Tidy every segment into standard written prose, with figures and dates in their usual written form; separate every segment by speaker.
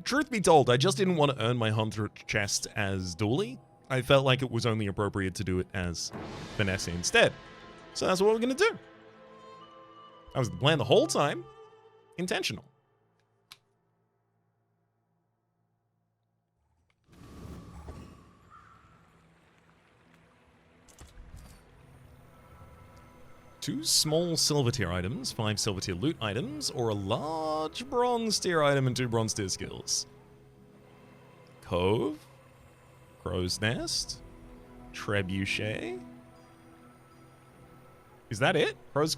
Speaker 1: Truth be told, I just didn't want to earn my Hunter chest as dually. I felt like it was only appropriate to do it as Vanessa instead. So that's what we're going to do. That was the plan the whole time. Intentional. Two small silver tier items, 5 silver tier loot items, or a large bronze tier item and 2 bronze tier skills. Cove, Crow's Nest, Trebuchet. Is that it? Crow's...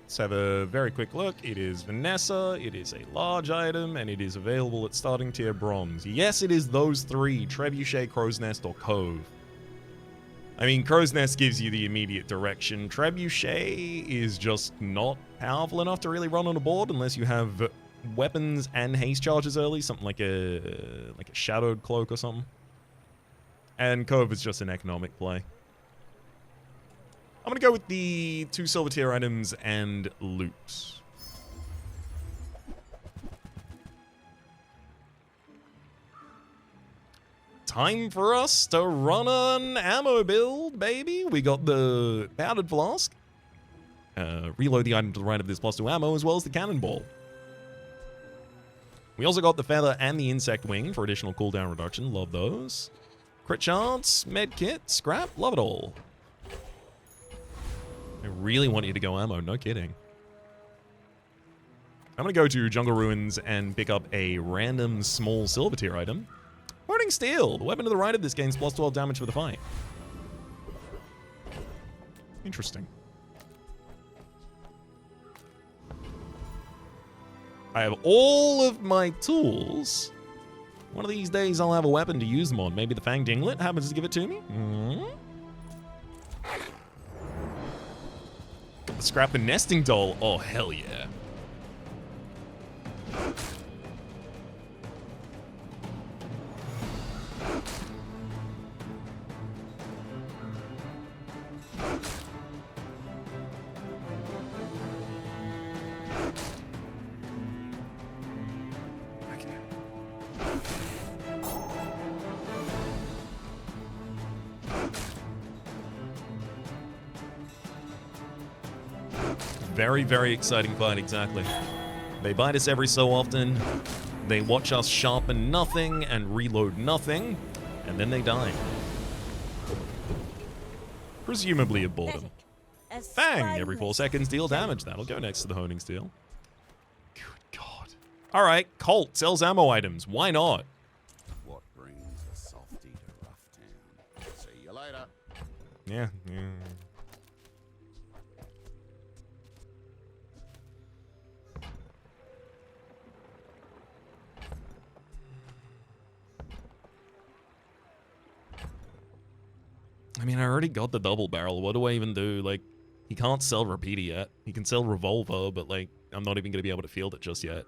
Speaker 1: Let's have a very quick look. It is Vanessa, it is a large item, and it is available at starting tier bronze. Yes, it is those 3, Trebuchet, Crow's Nest, or Cove. I mean, Crow's Nest gives you the immediate direction. Trebuchet is just not powerful enough to really run on a board unless you have weapons and haste charges early, something like a Shadowed Cloak or something. And Cove is just an economic play. I'm going to go with the 2 silver tier items and loot. Time for us to run an ammo build, baby. We got the powdered flask. Reload the item to the right of this +2 ammo, as well as the cannonball. We also got the feather and the insect wing for additional cooldown reduction. Love those. Crit chance, med kit, scrap, love it all. I really want you to go ammo, no kidding. I'm going to go to Jungle Ruins and pick up a random small silver tier item. Hoarding Steel, the weapon to the right of this gains +12 damage for the fight. Interesting. I have all of my tools. One of these days I'll have a weapon to use them on. Maybe the Fang Dinglet happens to give it to me. Scrap and nesting doll. Oh, hell yeah. Very, very exciting fight, exactly. They bite us every so often. They watch us sharpen nothing and reload nothing, and then they die. Presumably a boredom. Bang! Every 4 seconds deal damage. That'll go next to the honing steel. Good God. Alright, Colt sells ammo items. Why not?
Speaker 2: What brings a softie to Rough Town? See you later.
Speaker 1: Yeah. I mean, I already got the double barrel. What do I even do? Like, he can't sell repeater yet. He can sell revolver, but like, I'm not even going to be able to field it just yet.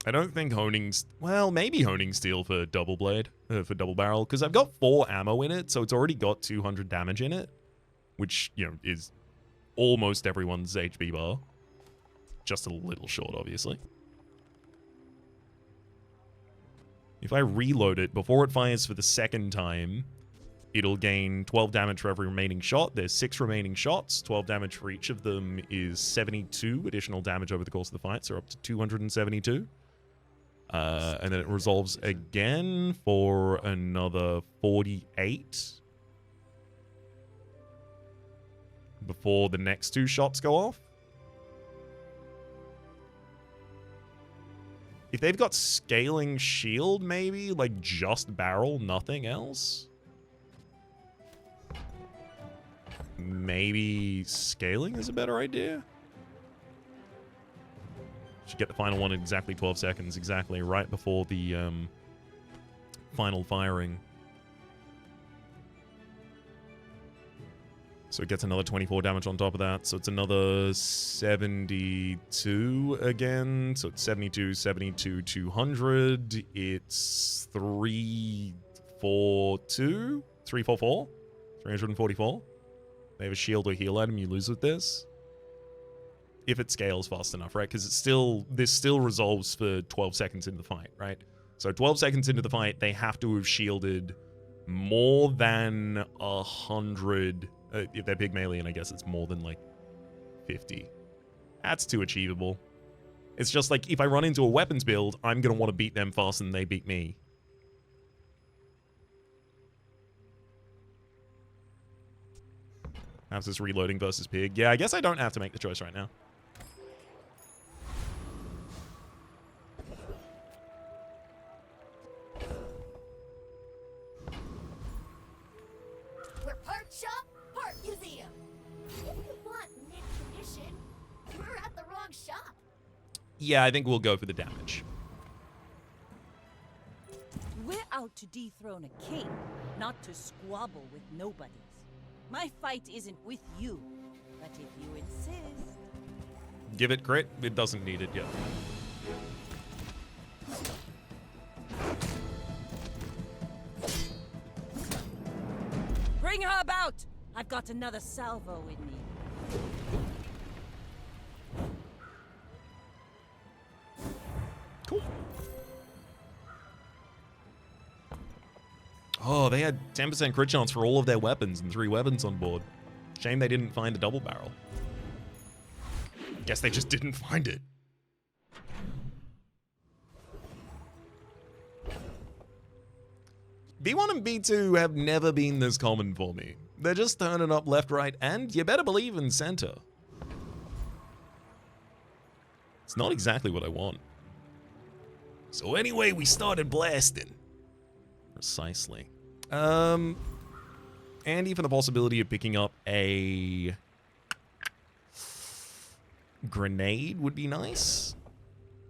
Speaker 1: I don't think honing's... Well, maybe honing steel for double blade, for double barrel, because I've got 4 ammo in it, so it's already got 200 damage in it, which, you know, is almost everyone's HP bar. Just a little short, obviously. If I reload it, before it fires for the second time, it'll gain 12 damage for every remaining shot. There's 6 remaining shots. 12 damage for each of them is 72 additional damage over the course of the fight, so up to 272. And then it resolves again for another 48 before the next 2 shots go off. If they've got scaling shield, maybe, like just barrel, nothing else. Maybe scaling is a better idea. Should get the final one in exactly 12 seconds, exactly right before the final firing. So it gets another 24 damage on top of that. So it's another 72 again. So it's 72, 72, 200. It's 342? 344? 344? They have a shield or heal item you lose with this. If it scales fast enough, right? Because this still resolves for 12 seconds in the fight, right? So 12 seconds into the fight, they have to have shielded more than 100. If they're Pygmalion, I guess it's more than like 50. That's too achievable. It's just like, if I run into a weapons build, I'm going to want to beat them faster than they beat me. How's this reloading versus Pig? Yeah, I guess I don't have to make the choice right now.
Speaker 3: We're part shop, part museum. If you want mint condition, you're at the wrong shop.
Speaker 1: Yeah, I think we'll go for the damage.
Speaker 4: We're out to dethrone a king, not to squabble with nobodies. My fight isn't with you, but if you insist...
Speaker 1: Give it crit. It doesn't need it yet.
Speaker 4: Bring her about! I've got another salvo in me.
Speaker 1: Cool. Oh, they had 10% crit chance for all of their weapons and 3 weapons on board. Shame they didn't find a double barrel. Guess they just didn't find it. B1 and B2 have never been this common for me. They're just turning up left, right, and you better believe in center. It's not exactly what I want. So anyway, we started blasting. Precisely. And even the possibility of picking up a grenade would be nice.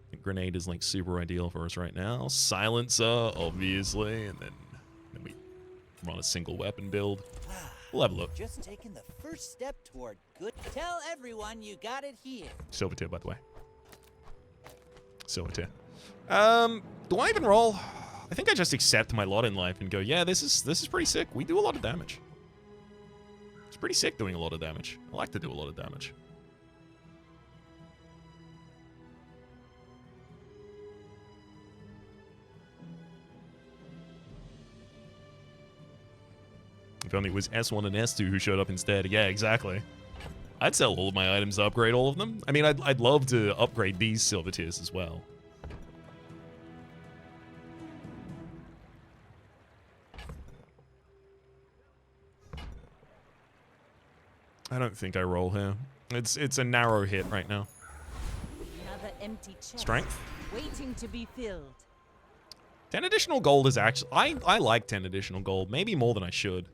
Speaker 1: I think grenade is like super ideal for us right now. Silencer, obviously, and then we run a single weapon build. We'll have a look.
Speaker 5: Just taking the first step toward good. Tell everyone you got it here.
Speaker 1: Silver tier, by the way. Silver tier. Do I even roll? I think I just accept my lot in life and go, yeah, this is pretty sick. We do a lot of damage. It's pretty sick doing a lot of damage. I like to do a lot of damage. If only it was S1 and S2 who showed up instead. Yeah, exactly. I'd sell all of my items to upgrade all of them. I mean, I'd love to upgrade these silver tiers as well. I don't think I roll here. It's a narrow hit right now.
Speaker 4: Another empty chest.
Speaker 1: Strength?
Speaker 4: Waiting to be filled.
Speaker 1: 10 additional gold is actually... I like 10 additional gold. Maybe more than I should.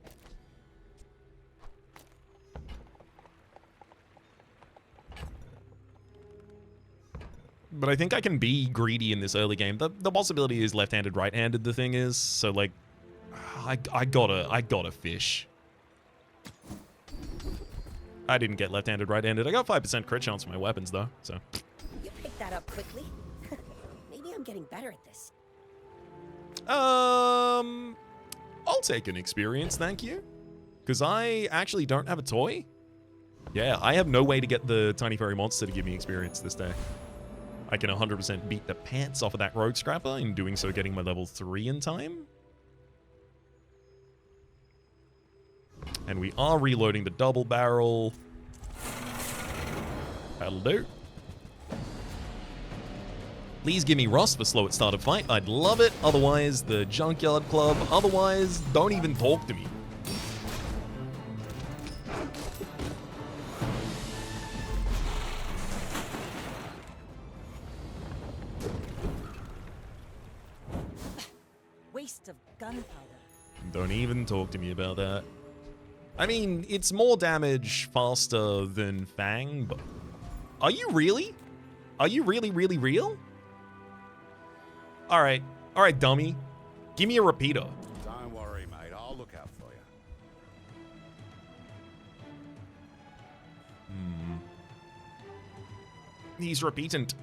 Speaker 1: But I think I can be greedy in this early game. The possibility is left-handed, right-handed, the thing is. So, like, I gotta fish. I didn't get left-handed, right-handed. I got 5% crit chance for my weapons, though, so...
Speaker 3: You picked that up quickly. Maybe I'm getting better at this.
Speaker 1: I'll take an experience, thank you. Because I actually don't have a toy. Yeah, I have no way to get the tiny furry monster to give me experience this day. I can 100% beat the pants off of that rogue scrapper, in doing so getting my level 3 in time. And we are reloading the double barrel. That'll do. Please give me Rust for slow at start of fight. I'd love it. Otherwise, the Junkyard Club. Otherwise, don't even talk to me.
Speaker 4: Waste of gunpowder.
Speaker 1: Don't even talk to me about that. I mean, it's more damage faster than Fang, but... Are you really? Are you really, really real? Alright. Alright, dummy. Give me a repeater.
Speaker 2: Don't worry, mate. I'll look out for you.
Speaker 1: He's repeatant.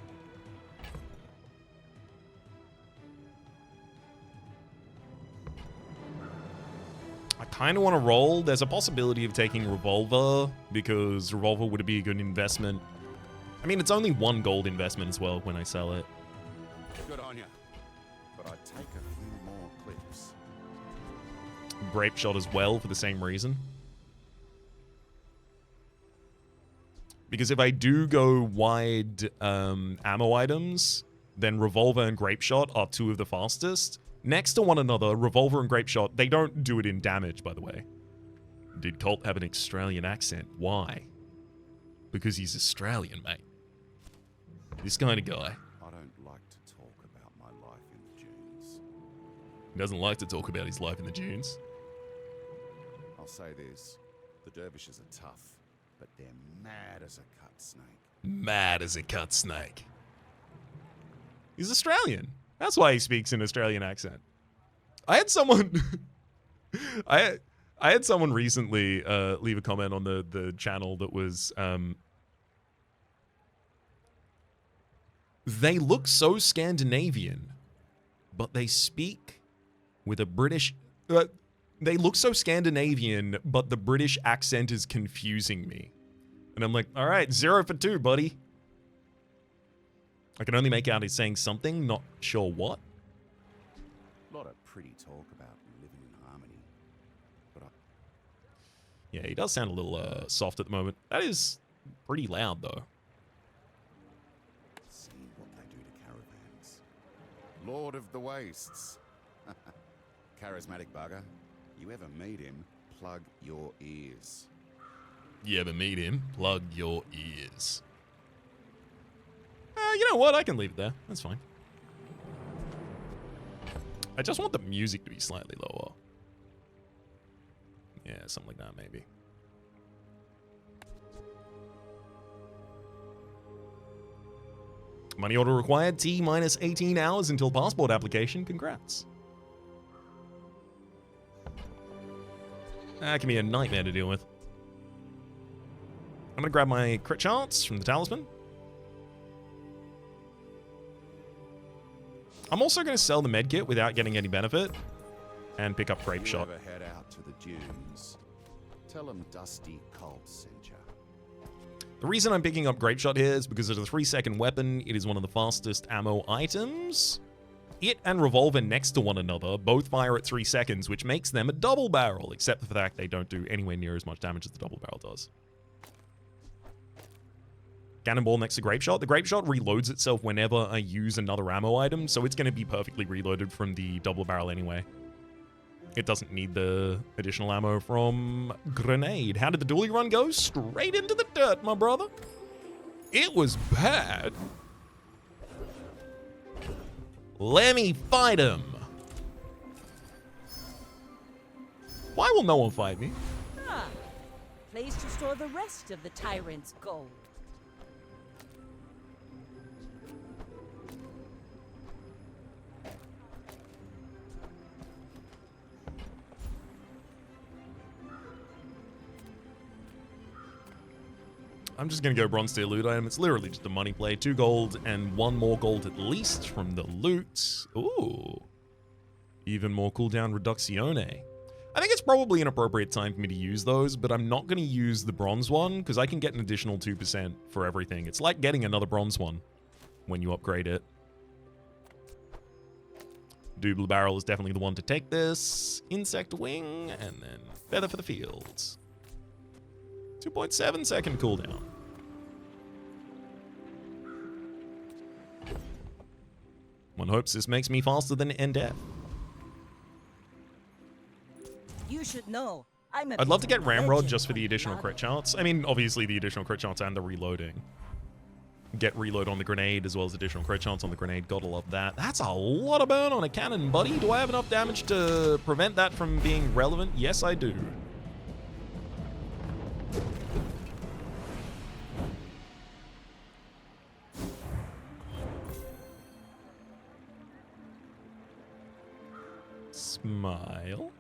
Speaker 1: I kind of want to roll. There's a possibility of taking Revolver, because Revolver would be a good investment. I mean, it's only 1 gold investment as well when I sell it.
Speaker 2: Good on you. But I'd take a few more clips.
Speaker 1: Grape Shot as well for the same reason. Because if I do go wide ammo items, then Revolver and Grape Shot are 2 of the fastest. Next to one another, Revolver and Grape Shot, they don't do it in damage, by the way. Did Colt have an Australian accent? Why? Because he's Australian, mate. This kind of guy.
Speaker 2: I don't like to talk about my life in the dunes.
Speaker 1: He doesn't like to talk about his life in the dunes.
Speaker 2: I'll say this. The dervishes are tough, but they're mad as a cut snake.
Speaker 1: Mad as a cut snake. He's Australian. That's why he speaks an Australian accent. I had someone... I had someone recently leave a comment on the channel that was... they look so Scandinavian, but they speak with a British... they look so Scandinavian, but the British accent is confusing me. And I'm like, all right, 0 for 2, buddy. I can only make out he's saying something, not sure what.
Speaker 2: A lot of pretty talk about living in harmony. But
Speaker 1: Yeah, he does sound a little soft at the moment. That is pretty loud, though.
Speaker 2: I've seen what they do to caravans. Lord of the Wastes. Charismatic bugger. You ever meet him, plug your ears.
Speaker 1: You ever meet him, plug your ears. You know what? I can leave it there. That's fine. I just want the music to be slightly lower. Yeah, something like that, maybe. Money order required. T minus 18 hours until passport application. Congrats. That can be a nightmare to deal with. I'm gonna grab my crit chance from the talisman. I'm also going to sell the medkit without getting any benefit and pick up Grape Shot.
Speaker 2: If you ever head out to the dunes, tell them Dusty Colt sent you.
Speaker 1: The reason I'm picking up Grape Shot here is because it's a 3-second weapon. It is one of the fastest ammo items. It and Revolver next to one another both fire at 3 seconds, which makes them a double barrel, except for the fact they don't do anywhere near as much damage as the double barrel does. Cannonball next to Grape Shot. The Grape Shot reloads itself whenever I use another ammo item, so it's going to be perfectly reloaded from the double barrel anyway. It doesn't need the additional ammo from Grenade. How did the dually run go? Straight into the dirt, my brother. It was bad. Let me fight him. Why will no one fight me?
Speaker 4: Ah, place to store the rest of the tyrant's gold.
Speaker 1: I'm just going to go bronze tier loot item. It's literally just a money play. 2 gold and 1 more gold at least from the loot. Ooh. Even more cooldown reduzione. I think it's probably an appropriate time for me to use those, but I'm not going to use the bronze one because I can get an additional 2% for everything. It's like getting another bronze one when you upgrade it. Double barrel is definitely the one to take this. Insect wing, and then feather for the fields. 2.7 second cooldown. One hopes this makes me faster than NDF.
Speaker 4: You should know.
Speaker 1: I'd love to get Ramrod just for the additional crit chance. I mean, obviously the additional crit chance and the reloading. Get reload on the grenade as well as additional crit chance on the grenade. Gotta love that. That's a lot of burn on a cannon, buddy. Do I have enough damage to prevent that from being relevant? Yes, I do. Smile.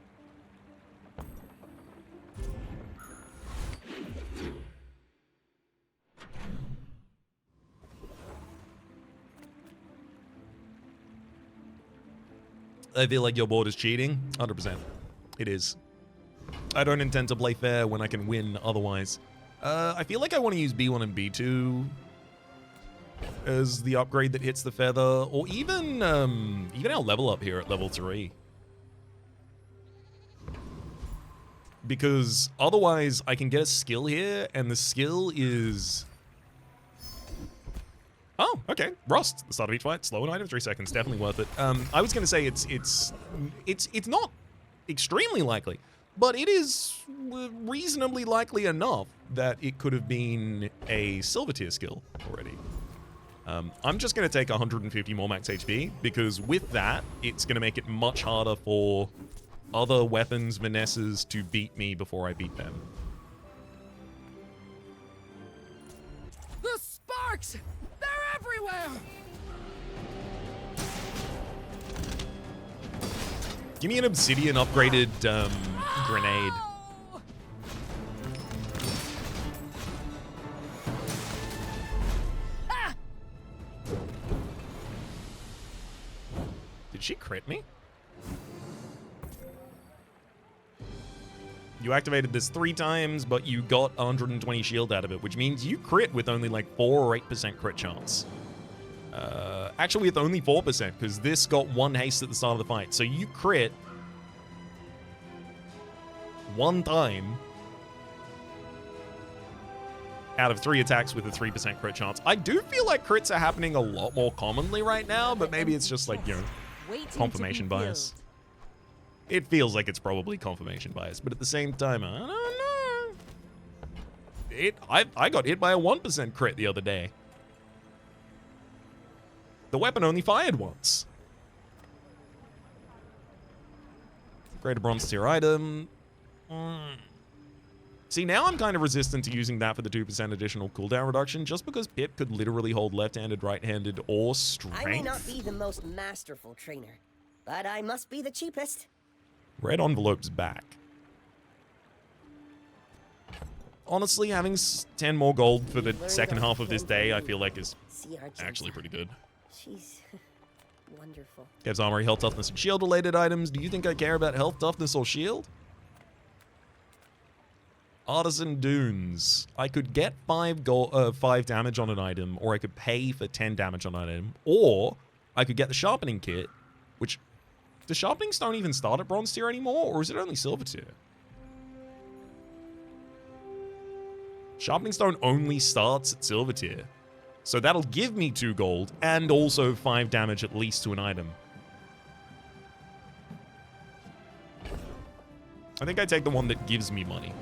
Speaker 1: I feel like your board is cheating. 100%. It is. I don't intend to play fair when I can win otherwise. I feel like I want to use B1 and B2 as the upgrade that hits the feather, or even our level up here at level 3. Because otherwise I can get a skill here, and the skill is... Oh, okay. Rust. The start of each fight. Slow an item, 3 seconds. Definitely worth it. I was going to say it's not extremely likely, but it is reasonably likely enough that it could have been a silver tier skill already. I'm just going to take 150 more max HP, because with that, it's going to make it much harder for other weapons, Vanessas, to beat me before I beat them.
Speaker 6: The sparks! They're everywhere!
Speaker 1: Give me an obsidian upgraded grenade. Did she crit me? You activated this 3 times, but you got 120 shield out of it, which means you crit with only like 4 or 8% crit chance. Actually, with only 4%, because this got 1 haste at the start of the fight. So you crit 1 time out of 3 attacks with a 3% crit chance. I do feel like crits are happening a lot more commonly right now, but maybe it's just like, you know, confirmation bias. It feels like it's probably confirmation bias, but at the same time, I don't know. I got hit by a 1% crit the other day. The weapon only fired once. Greater bronze tier item. See, now I'm kind of resistant to using that for the 2% additional cooldown reduction, just because Pip could literally hold left-handed, right-handed, or strength.
Speaker 7: I may not be the most masterful trainer, but I must be the cheapest.
Speaker 1: Red envelope's back. Honestly, having 10 more gold for the second half of this day, I feel like is actually pretty good.
Speaker 7: She's wonderful.
Speaker 1: Gives armory, health, toughness, and shield-related items. Do you think I care about health, toughness, or shield? Artisan Dunes. I could get 5 damage on an item, or I could pay for 10 damage on an item, or I could get the sharpening kit, which... Does sharpening stone even start at bronze tier anymore, or is it only silver tier? Sharpening stone only starts at silver tier. So that'll give me 2 gold, and also 5 damage at least to an item. I think I take the one that gives me money.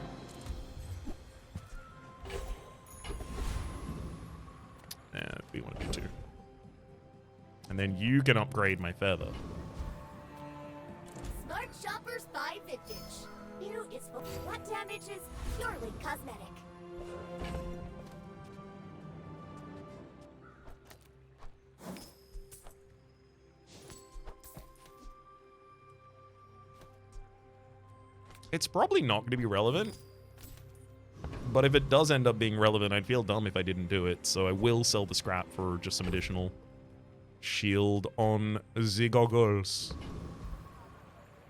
Speaker 1: We want to do 2. And then you can upgrade my feather.
Speaker 3: Smart Shopper's 5 vintage. New is what damage is purely cosmetic.
Speaker 1: It's probably not going to be relevant. But if it does end up being relevant, I'd feel dumb if I didn't do it. So I will sell the scrap for just some additional shield on the goggles.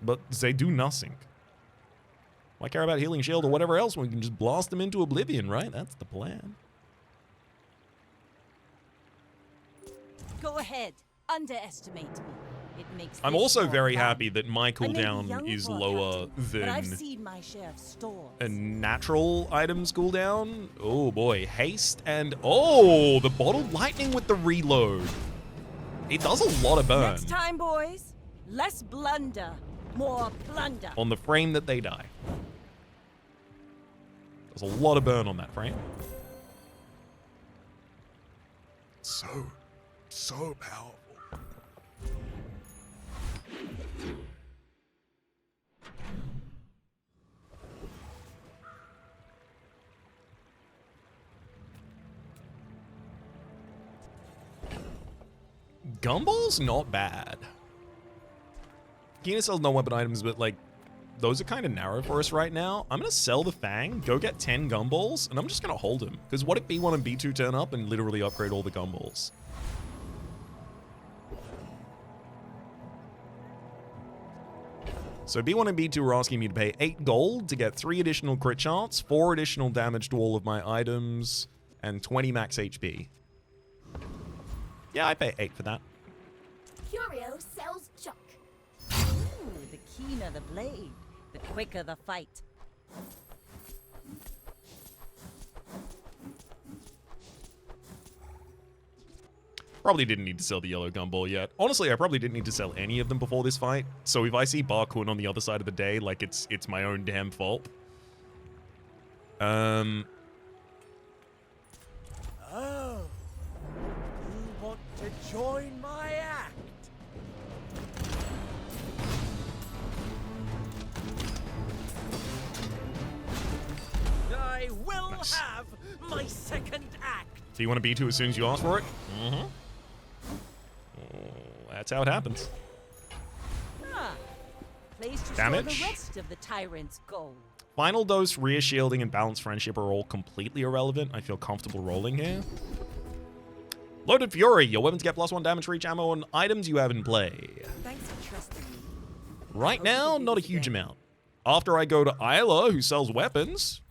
Speaker 1: But they do nothing. Why care about healing shield or whatever else when we can just blast them into oblivion, right? That's the plan.
Speaker 4: Go ahead. Underestimate me. It makes
Speaker 1: I'm
Speaker 4: this
Speaker 1: also
Speaker 4: more
Speaker 1: very
Speaker 4: fun.
Speaker 1: happy that my
Speaker 4: I may be
Speaker 1: cooldown
Speaker 4: young
Speaker 1: is
Speaker 4: for
Speaker 1: lower
Speaker 4: accounting, but I've
Speaker 1: than
Speaker 4: seen my share of stores.
Speaker 1: a natural items cooldown. Oh boy, haste and oh, the bottled lightning with the reload. It does a lot of burn
Speaker 4: Next time, boys, less blunder, more plunder.
Speaker 1: on the frame that they die. There's a lot of burn on that frame. So powerful. Gumball's not bad. Kina sells no weapon items, but like, those are kind of narrow for us right now. I'm going to sell the Fang, go get 10 gumballs, and I'm just going to hold him. Because what if B1 and B2 turn up and literally upgrade all the gumballs? So B1 and B2 are asking me to pay 8 gold to get 3 additional crit chance, 4 additional damage to all of my items, and 20 max HP. Yeah, I pay 8 for that.
Speaker 3: Curio sells junk.
Speaker 4: Ooh, the keener the blade, the quicker the fight.
Speaker 1: Probably didn't need to sell the yellow gumball yet. Honestly, I probably didn't need to sell any of them before this fight. So if I see Barkun on the other side of the day, like it's my own damn fault.
Speaker 5: Oh. You want to join my act? I will
Speaker 1: Nice.
Speaker 5: have my second act.
Speaker 1: So you want to B2 as soon as you ask for it? Mm-hmm. That's how it happens.
Speaker 4: Ah, place to
Speaker 1: Damage.
Speaker 4: store the rest of the tyrant's gold.
Speaker 1: Final dose, rear shielding, and balanced friendship are all completely irrelevant. I feel comfortable rolling here. Loaded Fury. Your weapons get +1 damage for each ammo on items you have in play.
Speaker 7: Thanks for trusting me.
Speaker 1: Right now, not a huge amount. After I go to Isla, who sells weapons,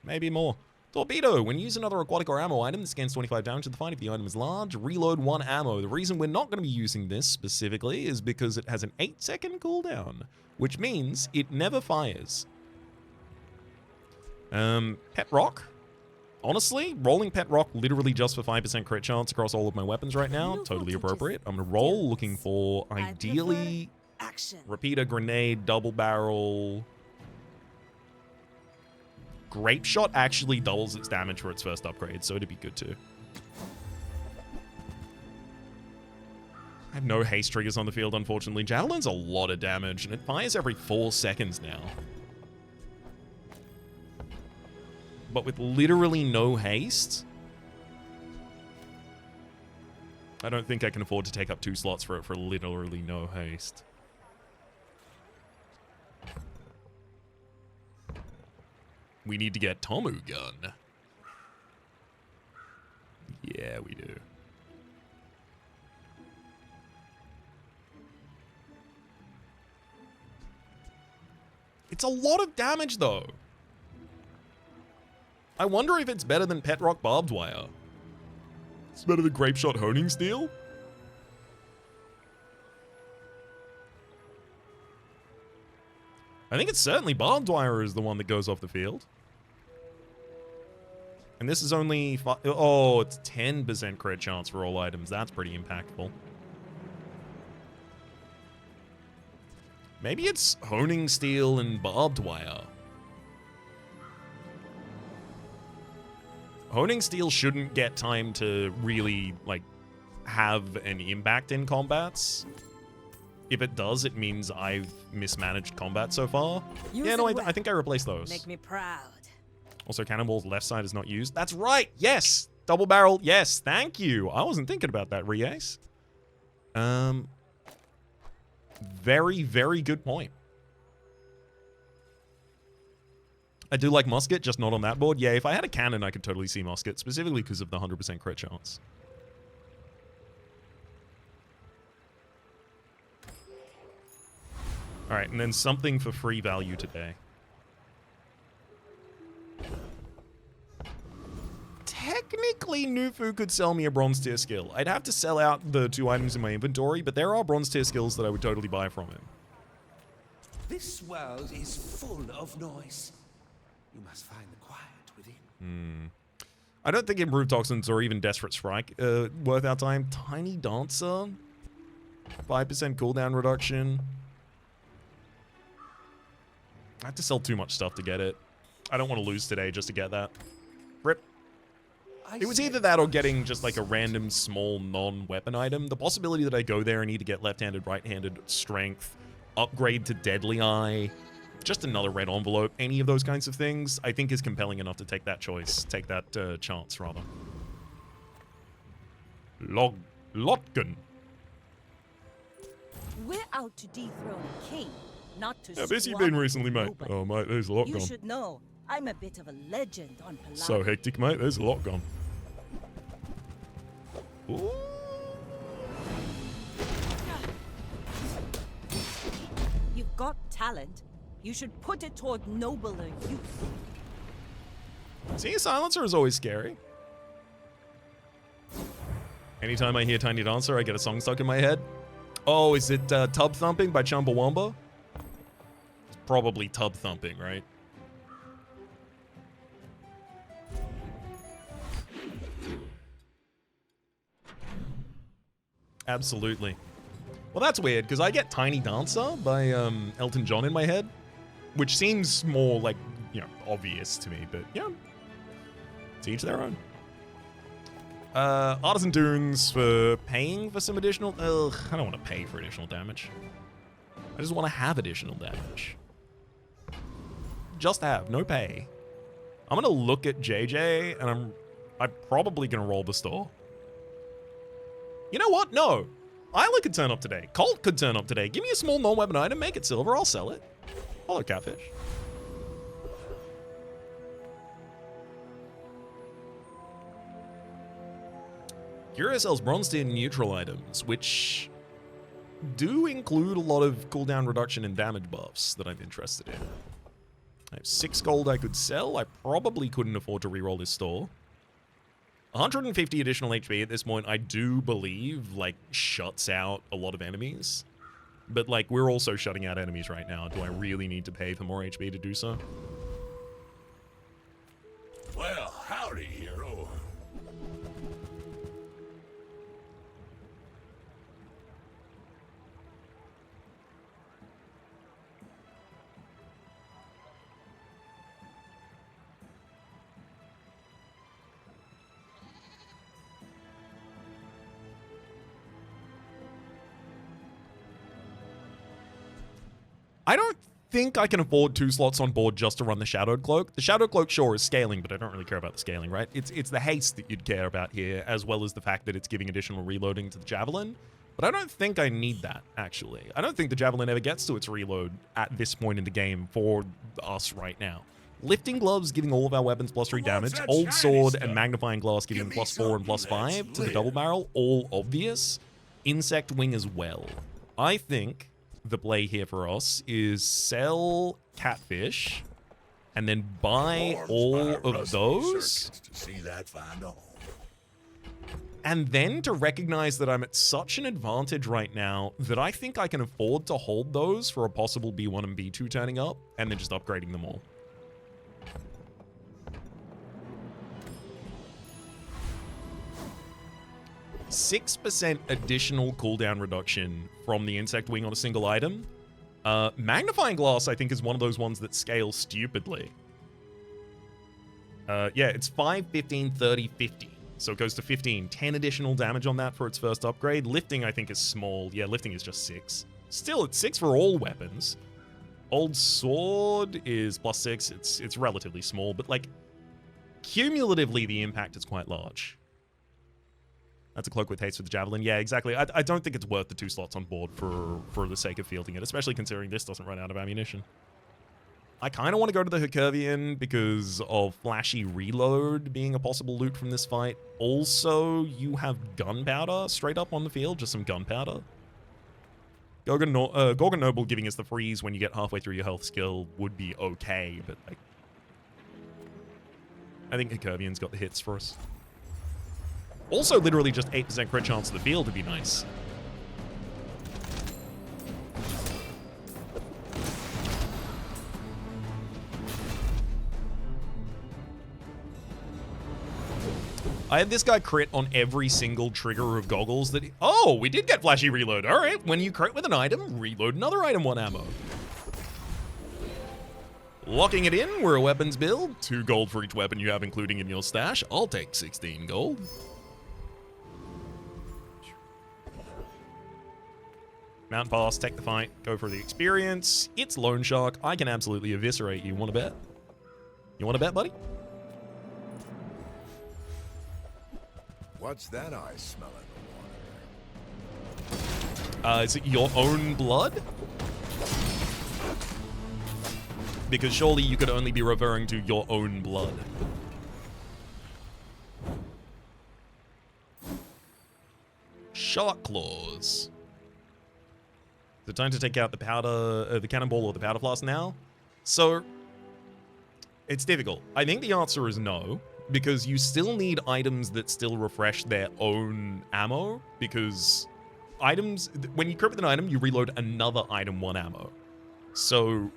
Speaker 1: maybe more. Torpedo. When you use another aquatic or ammo item, this scans 25 damage to the fight. If the item is large, reload 1 ammo. The reason we're not going to be using this specifically is because it has an 8-second cooldown, which means it never fires. Pet Rock. Honestly, rolling Pet Rock literally just for 5% crit chance across all of my weapons right now, totally appropriate. I'm going to roll looking for, ideally,
Speaker 4: Action.
Speaker 1: repeater, grenade, double barrel. Grape Shot actually doubles its damage for its first upgrade, so it'd be good too. I have no haste triggers on the field, unfortunately. Javelin's a lot of damage, and it fires every 4 seconds now. But with literally no haste, I don't think I can afford to take up 2 slots for it for literally no haste. We need to get Tomu Gun. Yeah, we do. It's a lot of damage, though. I wonder if it's better than Pet Rock Barbed Wire. It's better than Grape Shot Honing Steel? I think it's certainly Barbed Wire is the one that goes off the field. And this is only... Oh, it's 10% crit chance for all items. That's pretty impactful. Maybe it's Honing Steel and Barbed Wire. Honing Steel shouldn't get time to really, like, have an impact in combats. If it does, it means I've mismanaged combat so far. Yeah, no, I think I replaced those.
Speaker 7: Make me proud.
Speaker 1: Also, Cannonball's left side is not used. That's right! Yes! Double barrel, yes! Thank you! I wasn't thinking about that, Riace. Very, very good point. I do like musket, just not on that board. Yeah, if I had a cannon, I could totally see musket, specifically because of the 100% crit chance. Alright, and then something for free value today. Technically, Nufu could sell me a bronze tier skill. I'd have to sell out the 2 items in my inventory, but there are bronze tier skills that I would totally buy from him.
Speaker 8: This world is full of noise. You must find the quiet within.
Speaker 1: I don't think Improved Toxins or even Desperate Strike worth our time. Tiny Dancer. 5% cooldown reduction. I have to sell too much stuff to get it. I don't want to lose today just to get that. Rip. It was either that or getting just like a random small non-weapon item. The possibility that I go there and need to get left-handed, right-handed strength, upgrade to Deadly Eye, just another red envelope, any of those kinds of things, I think is compelling enough to take that choice, take that chance, rather. Lotgun.
Speaker 4: We're out to dethrone a king, not to
Speaker 1: How busy you
Speaker 4: squabble
Speaker 1: been recently,
Speaker 4: with
Speaker 1: mate?
Speaker 4: nobody.
Speaker 1: Oh, mate, there's a lot
Speaker 4: You
Speaker 1: gone.
Speaker 4: should know, I'm a bit of a legend on Palau.
Speaker 1: So hectic, mate. There's a lot gone. Ooh.
Speaker 4: got talent, you should put it toward nobler use.
Speaker 1: See, Silencer is always scary. Anytime I hear Tiny Dancer, I get a song stuck in my head. Oh, is it Tub Thumping by Chumbawamba? It's probably Tub Thumping, right? Absolutely. Well, that's weird, because I get Tiny Dancer by Elton John in my head, which seems more like, you know, obvious to me, but yeah, to each their own. Artisan Dunes for paying for some additional... Ugh, I don't want to pay for additional damage. I just want to have additional damage. Just have, no pay. I'm going to look at JJ, and I'm probably going to roll the store. You know what? No. Isla could turn up today. Colt could turn up today. Give me a small non-weapon item, make it silver, I'll sell it. Hello, Catfish. Curio sells bronze tier neutral items, which do include a lot of cooldown reduction and damage buffs that I'm interested in. I have 6 gold I could sell. I probably couldn't afford to reroll this store. 150 additional HP at this point, I do believe, like, shuts out a lot of enemies. But, like, we're also shutting out enemies right now. Do I really need to pay for more HP to do so?
Speaker 9: Well, howdy, hero.
Speaker 1: I don't think I can afford 2 slots on board just to run the Shadowed Cloak. The Shadowed Cloak, sure, is scaling, but I don't really care about the scaling, right? It's the haste that you'd care about here, as well as the fact that it's giving additional reloading to the Javelin. But I don't think I need that, actually. I don't think the Javelin ever gets to its reload at this point in the game for us right now. Lifting Gloves giving all of our weapons +3 damage. Old Sword and Magnifying Glass giving +4 and +5 to the Double Barrel. All obvious. Insect Wing as well. I think the play here for us is sell Catfish and then buy all of those.
Speaker 9: To see that find all.
Speaker 1: And then to recognize that I'm at such an advantage right now that I think I can afford to hold those for a possible B1 and B2 turning up and then just upgrading them all. %6 additional cooldown reduction from the Insect Wing on a single item. Magnifying Glass, I think, is one of those ones that scales stupidly. Yeah, it's 5, 15, 30, 50. So it goes to 15. 10 additional damage on that for its first upgrade. Lifting, I think, is small. Yeah, lifting is just 6. Still, it's 6 for all weapons. Old Sword is +6. It's relatively small, but, like, cumulatively, the impact is quite large. That's a Cloak with Haste for the Javelin. Yeah, exactly. I don't think it's worth the 2 slots on board for the sake of fielding it, especially considering this doesn't run out of ammunition. I kind of want to go to the Hercuvian because of flashy reload being a possible loot from this fight. Also, you have gunpowder straight up on the field, just some gunpowder. Gorgon Noble giving us the freeze when you get halfway through your health skill would be okay, but like, I think Hercuvian's got the hits for us. Also, literally just 8% crit chance of the field would be nice. I had this guy crit on every single trigger of goggles that... Oh, we did get flashy reload. All right, when you crit with an item, reload another item 1 ammo. Locking it in, we're a weapons build. 2 gold for each weapon you have, including in your stash. I'll take 16 gold. Mountain Pass, take the fight, go for the experience. It's Loan Shark. I can absolutely eviscerate you. Want to bet? You want to bet, buddy?
Speaker 9: What's that I smell in the water?
Speaker 1: Is it your own blood? Because surely you could only be referring to your own blood. Shark Claws. The time to take out the powder, the cannonball or the powder flask now. So it's difficult. I think the answer is no, because you still need items that still refresh their own ammo, because items, when you equip with an item, you reload another item 1 ammo. So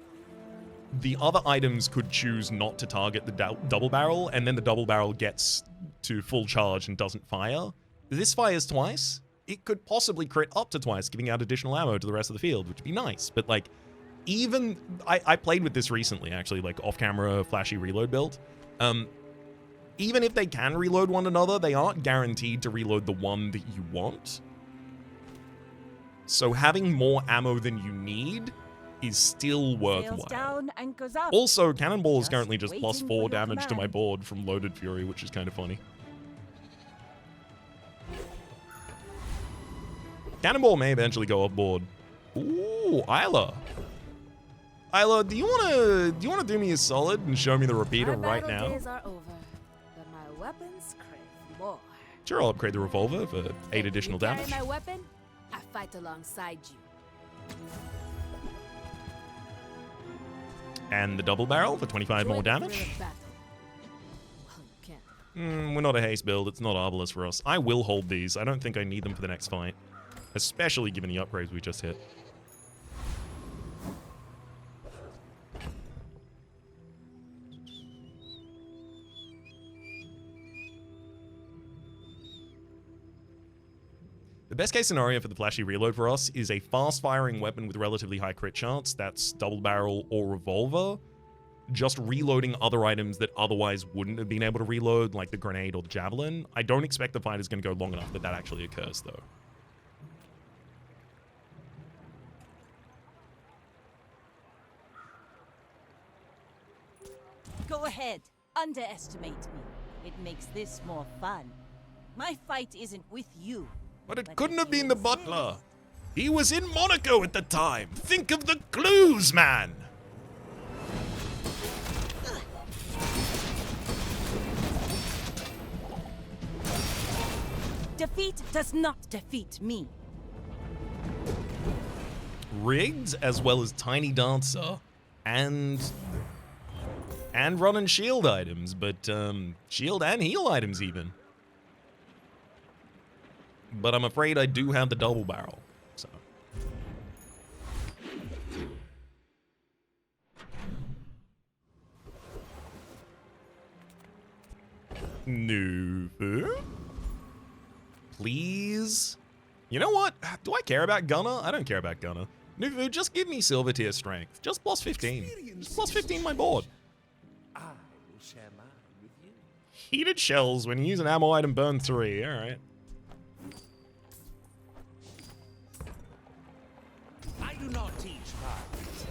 Speaker 1: the other items could choose not to target the double barrel, and then the double barrel gets to full charge and doesn't fire. This fires twice. It could possibly crit up to twice, giving out additional ammo to the rest of the field, which would be nice. But like, even I played with this recently, actually, like off-camera flashy reload build. Even if they can reload one another, they aren't guaranteed to reload the one that you want. So having more ammo than you need is still worthwhile.
Speaker 4: Down, anchors up.
Speaker 1: Also, Cannonball is currently just
Speaker 4: waiting for
Speaker 1: +4
Speaker 4: your
Speaker 1: damage to my
Speaker 4: command.
Speaker 1: board from Loaded Fury, which is kind of funny. Cannonball may eventually go off board. Ooh, Isla. Isla, do you wanna do me a solid and show me the repeater right now?
Speaker 3: Days are over, but my weapons crave more.
Speaker 1: Sure, I'll upgrade the revolver for 8 additional
Speaker 3: You carry
Speaker 1: damage.
Speaker 3: my weapon, I fight alongside you.
Speaker 1: And the double barrel for 25 more
Speaker 3: Enjoy the thrill
Speaker 1: damage.
Speaker 3: of battle. Well, you can.
Speaker 1: We're not a haste build. It's not Arbalest for us. I will hold these. I don't think I need them for the next fight. Especially given the upgrades we just hit. The best case scenario for the flashy reload for us is a fast-firing weapon with relatively high crit chance. That's double barrel or revolver. Just reloading other items that otherwise wouldn't have been able to reload, like the grenade or the javelin. I don't expect the fight is going to go long enough that actually occurs, though.
Speaker 4: Go ahead. Underestimate me. It makes this more fun. My fight isn't with you.
Speaker 1: But it
Speaker 4: But
Speaker 1: couldn't
Speaker 4: if
Speaker 1: have been
Speaker 4: you
Speaker 1: the
Speaker 4: insist-
Speaker 1: butler. He was in Monaco at the time. Think of the clues, man.
Speaker 4: Defeat does not defeat me.
Speaker 1: Rigged as well as Tiny Dancer and run and shield items, but shield and heal items even. But I'm afraid I do have the double barrel, so. Nufu? Please? You know what? Do I care about Gunner? I don't care about Gunner. Nufu, just give me silver tier strength. Just plus 15. Just plus 15 my board.
Speaker 8: I will share mine with you.
Speaker 1: Heated shells when you use an ammo item burn 3. Alright.
Speaker 8: I do not teach violence.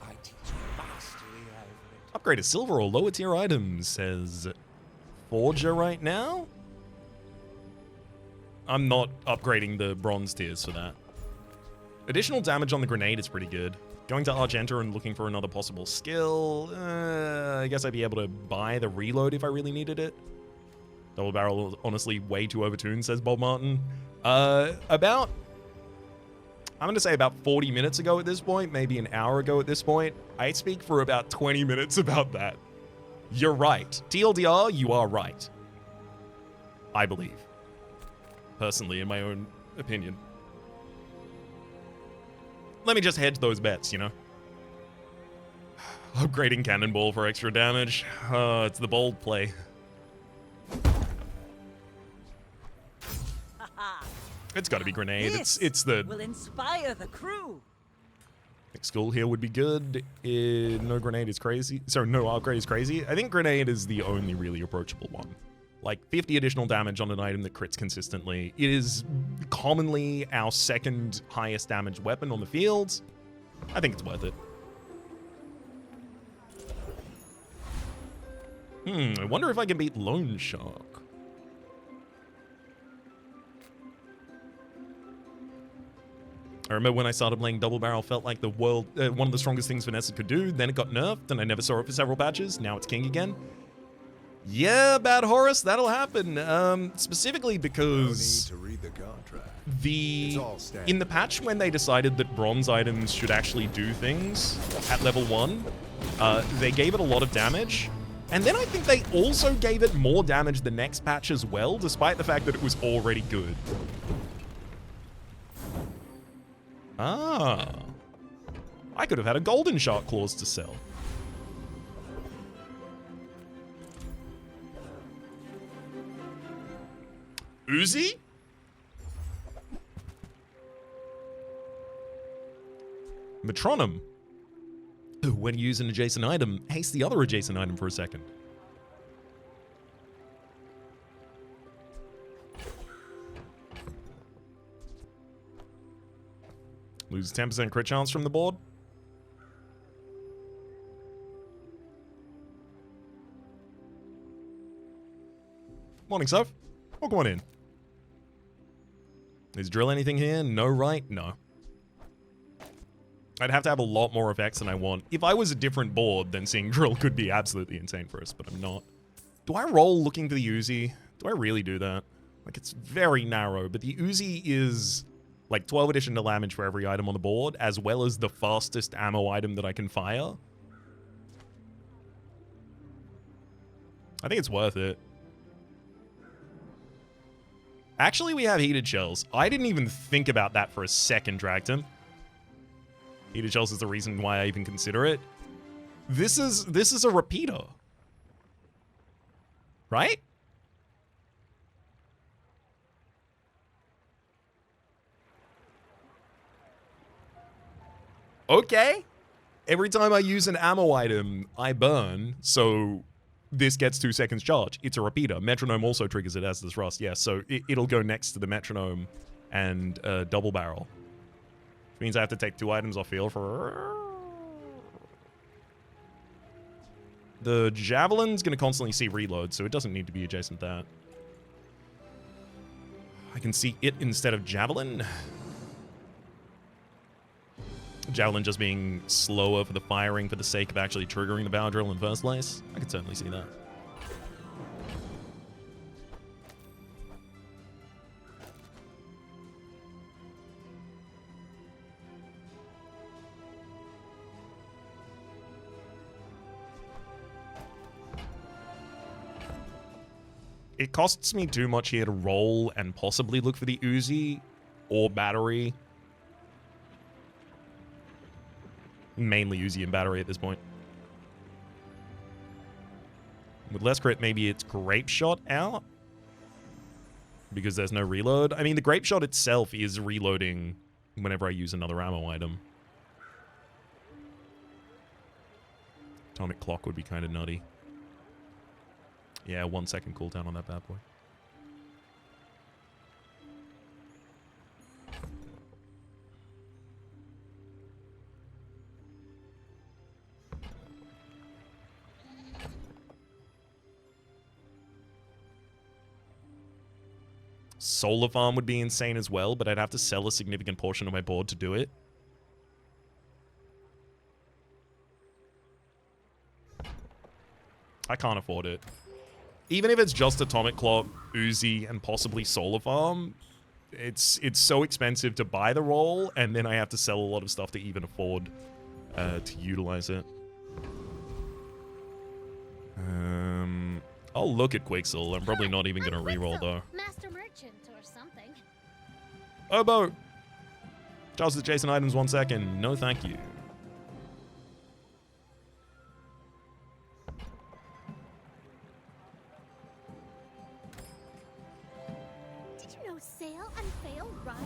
Speaker 8: I teach mastery over it.
Speaker 1: Upgrade to silver or lower tier items, says Forger right now? I'm not upgrading the bronze tiers for that. Additional damage on the grenade is pretty good. Going to Argenta and looking for another possible skill. I guess I'd be able to buy the reload if I really needed it. Double barrel is honestly way too overtuned, says Bob Martin. I'm going to say about 40 minutes ago at this point, maybe an hour ago at this point, I speak for about 20 minutes about that. You're right. TLDR, you are right. I believe. Personally, in my own opinion. Let me just hedge those bets, you know? Upgrading Cannonball for extra damage. It's the bold play. It's got to be grenade.
Speaker 4: This
Speaker 1: It's the
Speaker 4: will inspire the crew.
Speaker 1: school here would be good. No grenade is crazy. Sorry, no upgrade is crazy. I think grenade is the only really approachable one. Like 50 additional damage on an item that crits consistently. It is commonly our second highest damage weapon on the field. I think it's worth it. I wonder if I can beat Lone Shark. I remember when I started playing Double Barrel, felt like the world, one of the strongest things Vanessa could do. Then it got nerfed, and I never saw it for several patches. Now it's king again. Yeah, Bad Horus, that'll happen. Specifically because
Speaker 9: the contract.
Speaker 1: The
Speaker 9: It's all standard.
Speaker 1: in the patch when they decided that bronze items should actually do things at level 1, they gave it a lot of damage. And then I think they also gave it more damage the next patch as well, despite the fact that it was already good. Ah. I could have had a golden shark claws to sell. Uzi? Metronome. When you use an adjacent item, haste the other adjacent item for a second. Lose 10% crit chance from the board. Morning, Soph. Welcome on in. Is drill anything here? No, right? No. I'd have to have a lot more effects than I want. If I was a different board, then seeing drill could be absolutely insane for us, but I'm not. Do I roll looking for the Uzi? Do I really do that? Like, it's very narrow, but the Uzi is like 12 additional damage for every item on the board, as well as the fastest ammo item that I can fire. I think it's worth it. Actually, we have heated shells. I didn't even think about that for a second, Dragton. Heated shells is the reason why I even consider it. This is a repeater. Right? Okay. Every time I use an ammo item, I burn, so this gets 2 seconds charge. It's a repeater. Metronome also triggers it as does Rust. Yeah, so it'll go next to the metronome and double barrel. Which means I have to take 2 items off field for... The Javelin's going to constantly see reload, so it doesn't need to be adjacent to that. I can see it instead of Javelin. Javelin just being slower for the firing for the sake of actually triggering the bow drill in the first place. I could certainly see that. It costs me too much here to roll and possibly look for the Uzi or battery. Mainly Uzi and battery at this point. With less crit, maybe it's Grape Shot out. Because there's no reload. I mean, the Grape Shot itself is reloading whenever I use another ammo item. Atomic Clock would be kind of nutty. Yeah, 1 second cooldown on that bad boy. Solar Farm would be insane as well, but I'd have to sell a significant portion of my board to do it. I can't afford it. Even if it's just Atomic Clock, Uzi, and possibly Solar Farm, it's so expensive to buy the roll, and then I have to sell a lot of stuff to even afford to utilize it. I'll look at Quixel. I'm probably not even going to reroll, though.
Speaker 3: Master merchant or something.
Speaker 1: Obo! Charles adjacent items 1 second. No, thank you.
Speaker 3: Did you know sail and fail rhyme?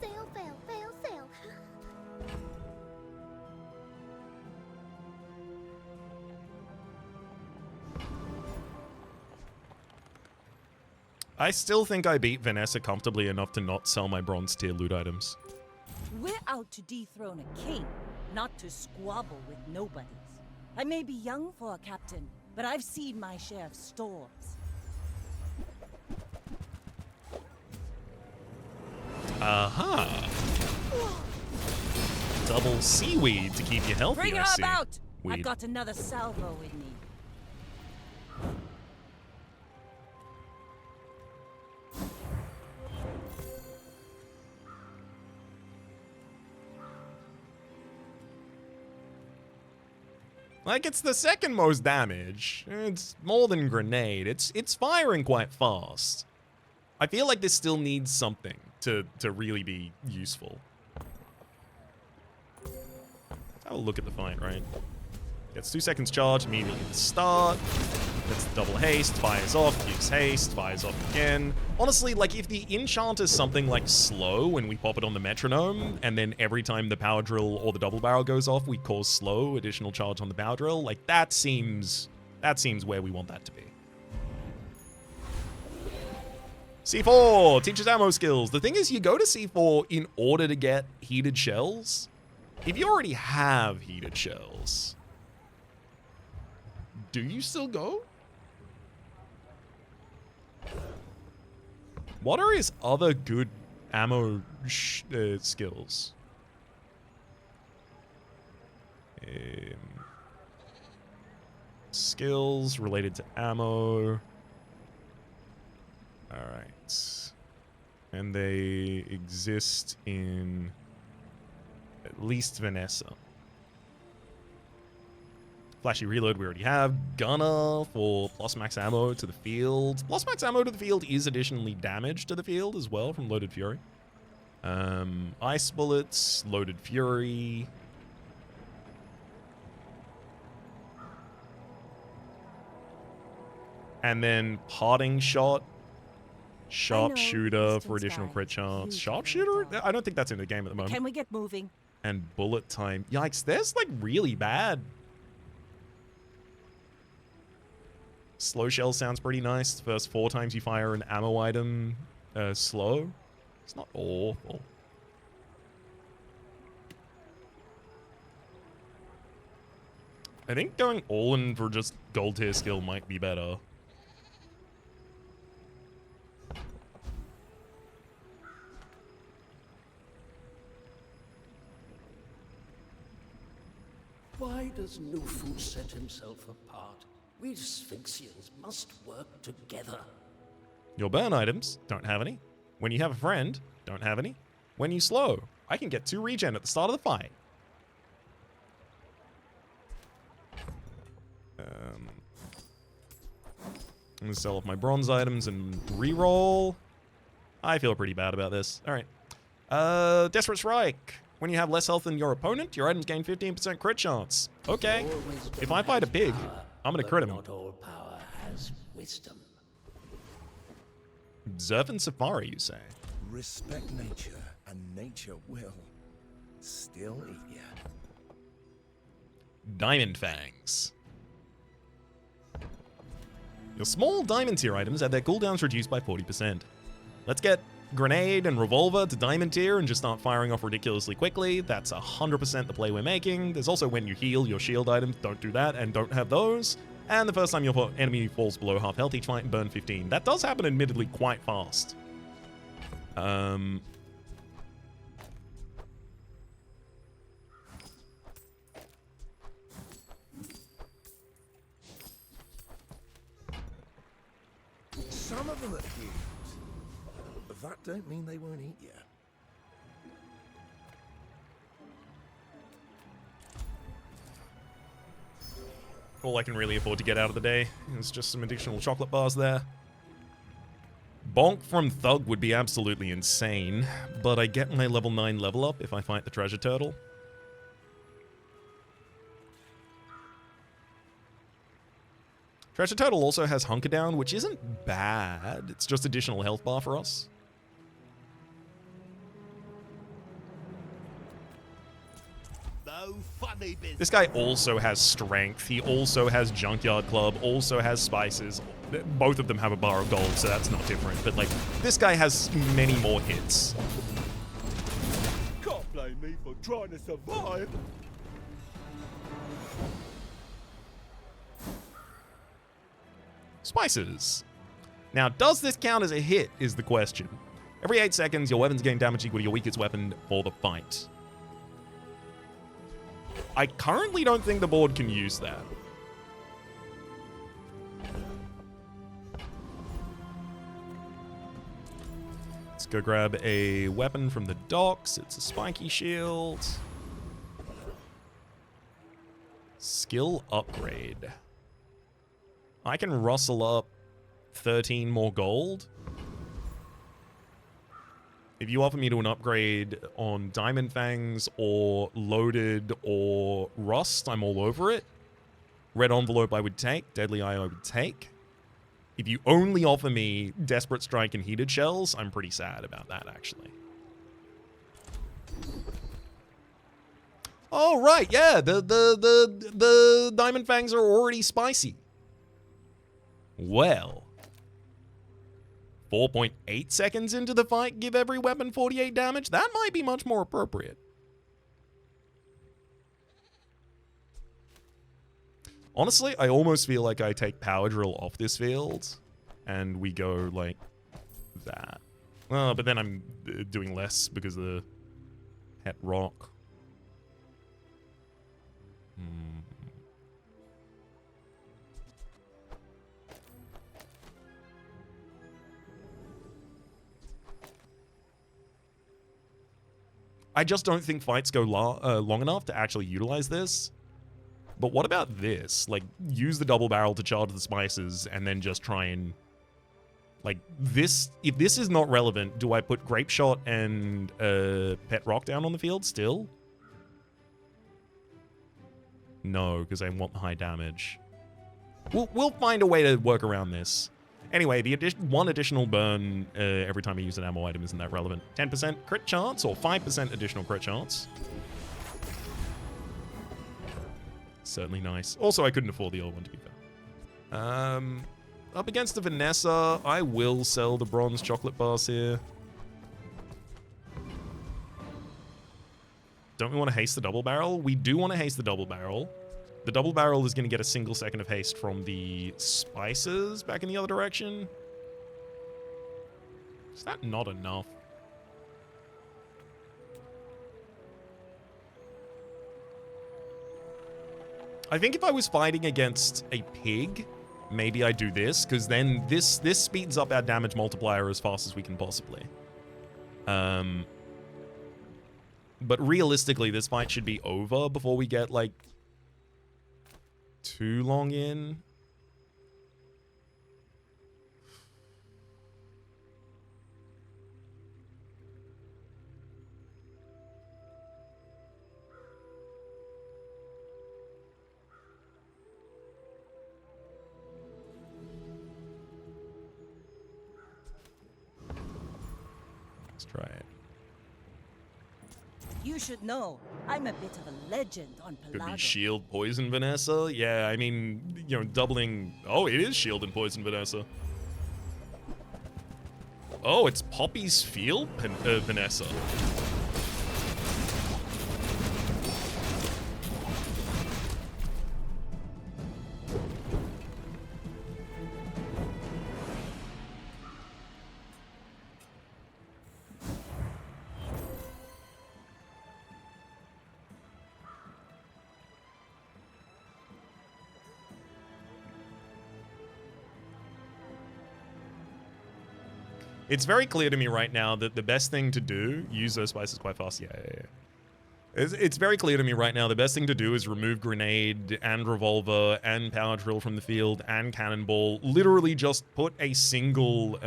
Speaker 3: Sail, fail, fail, sail.
Speaker 1: I still think I beat Vanessa comfortably enough to not sell my bronze tier loot items.
Speaker 4: We're out to dethrone a king, not to squabble with nobodies. I may be young for a captain, but I've seen my share of storms.
Speaker 1: Aha! Double seaweed to keep you healthy,
Speaker 4: Bring
Speaker 1: I
Speaker 4: her
Speaker 1: see.
Speaker 4: about!
Speaker 1: Weed.
Speaker 4: I've got another salvo with me.
Speaker 1: Like, it's the second most damage. It's more than grenade. It's firing quite fast. I feel like this still needs something to really be useful. Let's have a look at the fight, right? Gets 2 seconds charge immediately at the start. Gets the double haste, fires off, gives haste, fires off again. Honestly, like, if the enchant is something like slow when we pop it on the metronome, and then every time the power drill or the double barrel goes off, we cause slow additional charge on the power drill, like, that seems where we want that to be. C4 teaches ammo skills. The thing is, you go to C4 in order to get heated shells. If you already have heated shells, do you still go? What are his other good ammo skills? Skills related to ammo. Alright. And they exist in at least Vanessa. Flashy reload we already have. Gunner for plus max ammo to the field. Plus max ammo to the field is additionally damage to the field as well from Loaded Fury. Ice bullets, Loaded Fury. And then parting shot. Sharpshooter for additional crit chance. Sharpshooter? I don't think that's in the game at the moment.
Speaker 4: Can we get moving?
Speaker 1: And bullet time. Yikes, there's like really bad. Slow shell sounds pretty nice. The first 4 times you fire an ammo item slow. It's not awful. I think going all in for just gold tier skill might be better.
Speaker 8: Why does Nufu set himself apart? We Sphinxians must work together.
Speaker 1: Your burn items, don't have any. When you have a friend, don't have any. When you slow, I can get 2 regen at the start of the fight. I'm gonna sell off my bronze items and reroll. I feel pretty bad about this. All right. Desperate Strike. When you have less health than your opponent, your items gain 15% crit chance. Okay. If I fight a pig, I'm gonna crit him.
Speaker 8: Not all power has wisdom.
Speaker 1: Observant Safari, you say?
Speaker 9: Respect nature, and nature will still eat you.
Speaker 1: Diamond Fangs. Your small diamond tier items have their cooldowns reduced by 40%. Let's get Grenade and Revolver to diamond tier and just start firing off ridiculously quickly. That's 100% the play we're making. There's also when you heal your shield items, don't do that and don't have those. And the first time your enemy falls below half health each fight and burn 15. That does happen admittedly quite fast.
Speaker 9: Some of them are cute, but that don't mean they won't eat you.
Speaker 1: All I can really afford to get out of the day is just some additional chocolate bars there. Bonk from Thug would be absolutely insane, but I get my level 9 level up if I fight the treasure turtle. Treasure turtle also has Hunker Down, which isn't bad. It's just additional health bar for us. This guy also has strength. He also has Junkyard Club, also has spices. Both of them have a bar of gold, so that's not different. But, like, this guy has many more hits.
Speaker 10: Can't blame me for trying to survive.
Speaker 1: Spices. Now, does this count as a hit, is the question. Every 8 seconds, your weapons gain damage equal to your weakest weapon for the fight. I currently don't think the board can use that. Let's go grab a weapon from the docks. It's a spiky shield. Skill upgrade. I can rustle up 13 more gold. If you offer me to an upgrade on Diamond Fangs or Loaded or Rust, I'm all over it. Red Envelope I would take. Deadly Eye I would take. If you only offer me Desperate Strike and Heated Shells, I'm pretty sad about that, actually. Oh, right, yeah, the Diamond Fangs are already spicy. Well, 4.8 seconds into the fight, give every weapon 48 damage? That might be much more appropriate. Honestly, I almost feel like I take Power Drill off this field, and we go like that. Well, but then I'm doing less because of the Het Rock. I just don't think fights go long enough to actually utilize this. But what about this? Like, use the double barrel to charge the spices and then just try and... Like, this... If this is not relevant, do I put Grape Shot and Pet Rock down on the field still? No, because I want the high damage. We'll find a way to work around this. Anyway, the one additional burn every time I use an ammo item isn't that relevant. 10% crit chance or 5% additional crit chance. Certainly nice. Also, I couldn't afford the old one, to be fair. Up against the Vanessa, I will sell the bronze chocolate bars here. Don't we want to haste the double barrel? We do want to haste the double barrel. The double barrel is going to get a single second of haste from the spices back in the other direction. Is that not enough? I think if I was fighting against a pig, maybe I do this, because then this speeds up our damage multiplier as fast as we can possibly. But realistically, this fight should be over before we get, like, too long in. Let's try it.
Speaker 4: You should know, I'm a bit of a legend on Pelago.
Speaker 1: Could be shield poison Vanessa. Yeah, I mean, you know, doubling. Oh, it is shield and poison Vanessa. Oh, it's Poppy's field Vanessa. It's very clear to me right now that the best thing to do, use those spices quite fast. Yeah. It's very clear to me right now the best thing to do is remove grenade and revolver and power drill from the field and cannonball. Literally just put a single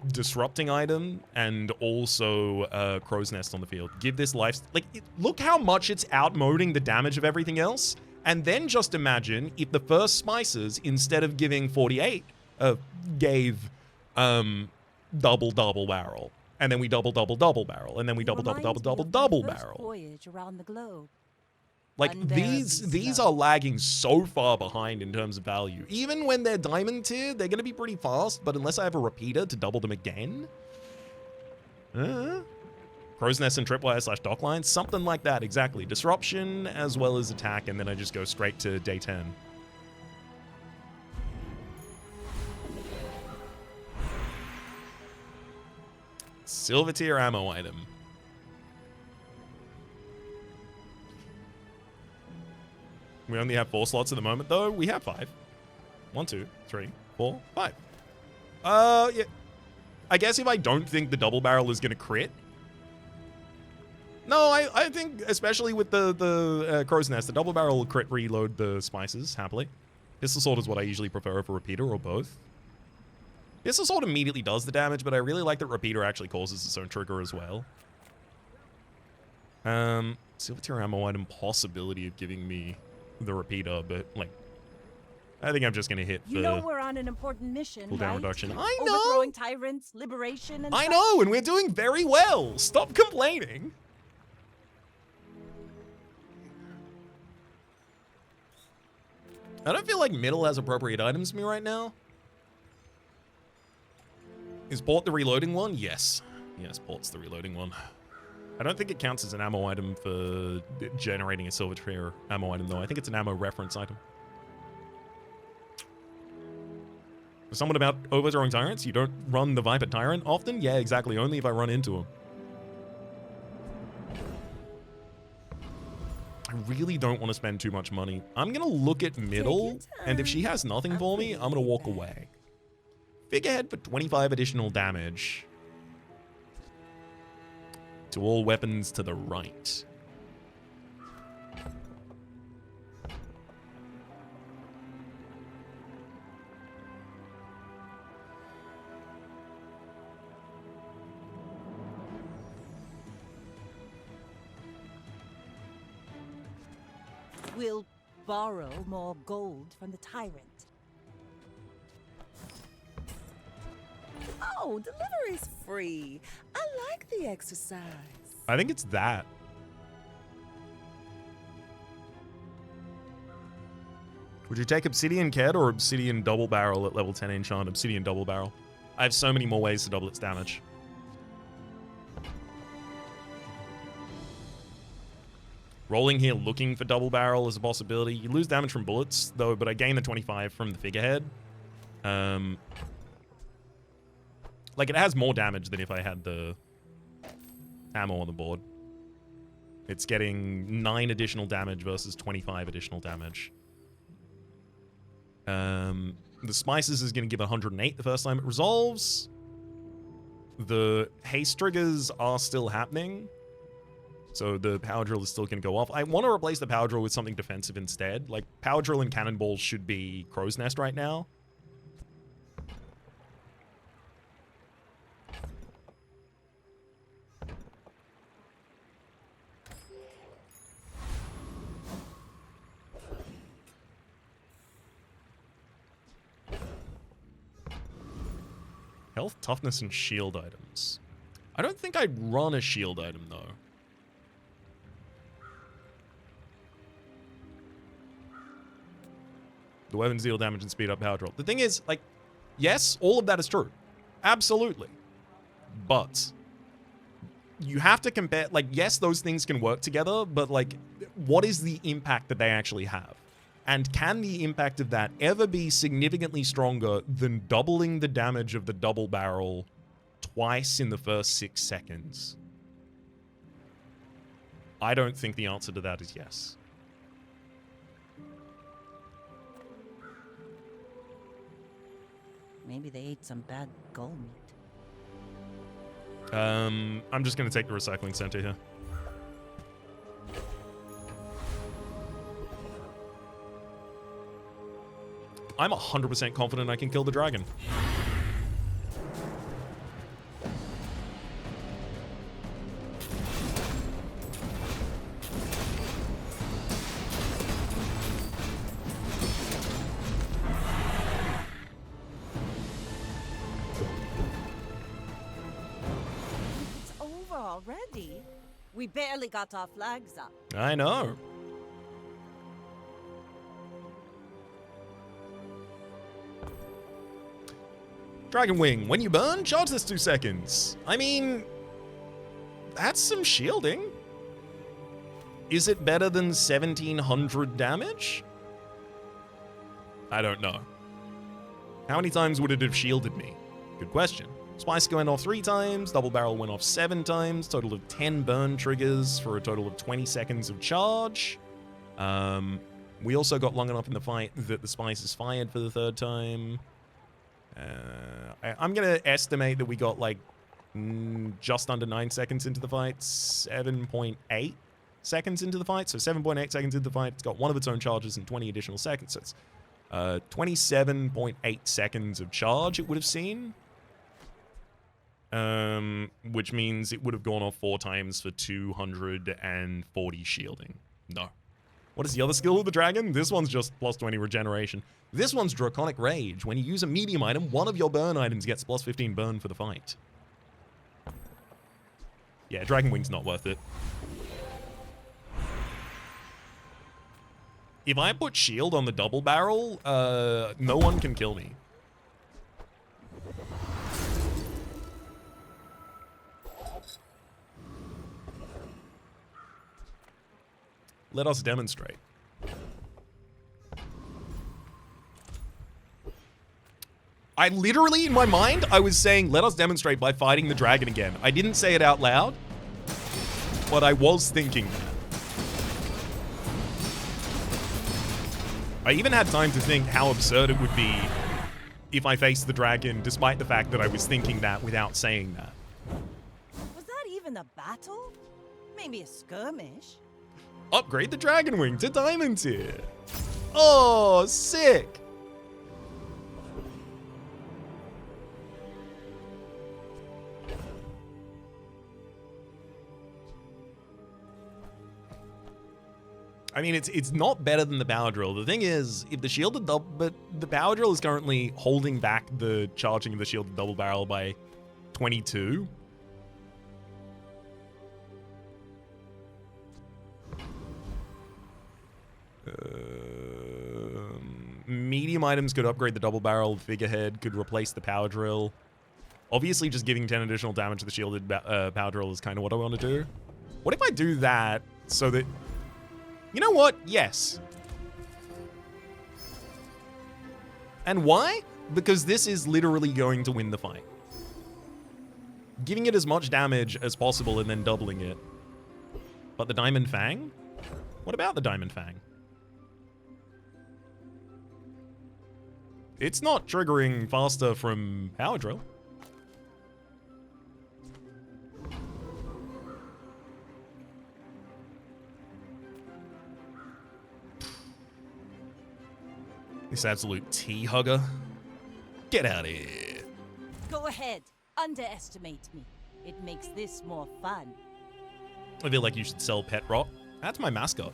Speaker 1: disrupting item and also crow's nest on the field. Give this life... Like, look how much it's outmoding the damage of everything else. And then just imagine if the first spices, instead of giving 48, gave... double barrel, and then we double barrel, and then we double barrel.
Speaker 4: Voyage around the globe.
Speaker 1: Like these are lagging so far behind in terms of value. Even when they're diamond tier, they're gonna be pretty fast, but unless I have a repeater to double them again. Crow's Nest and Tripwire / Dockline, something like that, exactly. Disruption as well as attack, and then I just go straight to day 10. Silver tier ammo item. We only have 4 slots at the moment, though. We have 5. 1, 2, 3, 4, 5. Yeah. I guess if I don't think the double barrel is going to crit. No, I think, especially with the Crow's Nest, the double barrel will crit reload the spices, happily. Pistol Sword is what I usually prefer over Repeater, or both. Pistol Sword immediately does the damage, but I really like that Repeater actually causes its own trigger as well. Silver tier ammo item possibility of giving me the Repeater, but, like, I think I'm just gonna hit
Speaker 4: You know we're on an important mission,
Speaker 1: cooldown
Speaker 4: right?
Speaker 1: reduction. I know!
Speaker 4: Overthrowing tyrants, liberation, and
Speaker 1: I
Speaker 4: such.
Speaker 1: know, and we're doing very well! Stop complaining! I don't feel like middle has appropriate items to me right now. Is port the reloading one? Yes. Yes, port's the reloading one. I don't think it counts as an ammo item for generating a silver tier ammo item, though. I think it's an ammo reference item. Someone about overthrowing tyrants? You don't run the Viper Tyrant often? Yeah, exactly. Only if I run into him. I really don't want to spend too much money. I'm going to look at middle, and if she has nothing for me, I'm going to walk away. Figurehead for 25 additional damage. To all weapons to the right.
Speaker 4: We'll borrow more gold from the tyrant.
Speaker 11: Oh, delivery's free. I like the exercise.
Speaker 1: I think it's that. Would you take Obsidian Ked or Obsidian Double Barrel at level 10 enchant? Obsidian Double Barrel. I have so many more ways to double its damage. Rolling here looking for Double Barrel is a possibility. You lose damage from bullets, though, but I gain the 25 from the figurehead. Like, it has more damage than if I had the ammo on the board. It's getting 9 additional damage versus 25 additional damage. The Spices is going to give 108 the first time it resolves. The haste triggers are still happening. So the Power Drill is still going to go off. I want to replace the Power Drill with something defensive instead. Like, Power Drill and Cannonballs should be Crow's Nest right now. Health, toughness, and shield items. I don't think I'd run a shield item, though. The weapons deal damage and speed up power drill. The thing is, like, yes, all of that is true. Absolutely. But you have to compare, like, yes, those things can work together, but, like, what is the impact that they actually have? And can the impact of that ever be significantly stronger than doubling the damage of the double barrel twice in the first 6 seconds? I don't think the answer to that is yes.
Speaker 4: Maybe they ate some bad gold meat.
Speaker 1: I'm just going to take the recycling center here. I'm 100% confident I can kill the dragon.
Speaker 4: It's over already. We barely got our flags up.
Speaker 1: I know. Dragon Wing, when you burn, charge this 2 seconds. I mean, that's some shielding. Is it better than 1700 damage? I don't know. How many times would it have shielded me? Good question. Spice went off 3 times, Double Barrel went off 7 times, total of 10 burn triggers for a total of 20 seconds of charge. We also got long enough in the fight that the Spice is fired for the 3rd time. I'm going to estimate that we got like just under 9 seconds into the fight, 7.8 seconds into the fight. So 7.8 seconds into the fight. It's got one of its own charges and 20 additional seconds. So it's 27.8 seconds of charge it would have seen. Which means it would have gone off 4 times for 240 shielding. No. What is the other skill of the dragon? This one's just plus 20 regeneration. This one's Draconic Rage. When you use a medium item, one of your burn items gets plus 15 burn for the fight. Yeah, Dragon Wing's not worth it. If I put shield on the double barrel, no one can kill me. Let us demonstrate. I literally, in my mind, I was saying, let us demonstrate by fighting the dragon again. I didn't say it out loud, but I was thinking that. I even had time to think how absurd it would be if I faced the dragon, despite the fact that I was thinking that without saying that.
Speaker 4: Was that even a battle? Maybe a skirmish?
Speaker 1: Upgrade the Dragon Wing to Diamond tier. Oh, sick. I mean, it's not better than the Power Drill. The thing is, if the shielded double, but the Power Drill is currently holding back the charging of the shielded double barrel by 22. Medium items could upgrade the double barrel. Figurehead could replace the Power Drill. Obviously, just giving 10 additional damage to the shielded Power Drill is kind of what I want to do. What if I do that so that... You know what? Yes. And why? Because this is literally going to win the fight. Giving it as much damage as possible and then doubling it. But the Diamond Fang? What about the Diamond Fang? It's not triggering faster from Power Drill. This absolute tea-hugger. Get out of here.
Speaker 4: Go ahead. Underestimate me. It makes this more fun.
Speaker 1: I feel like you should sell Pet Rock. That's my mascot.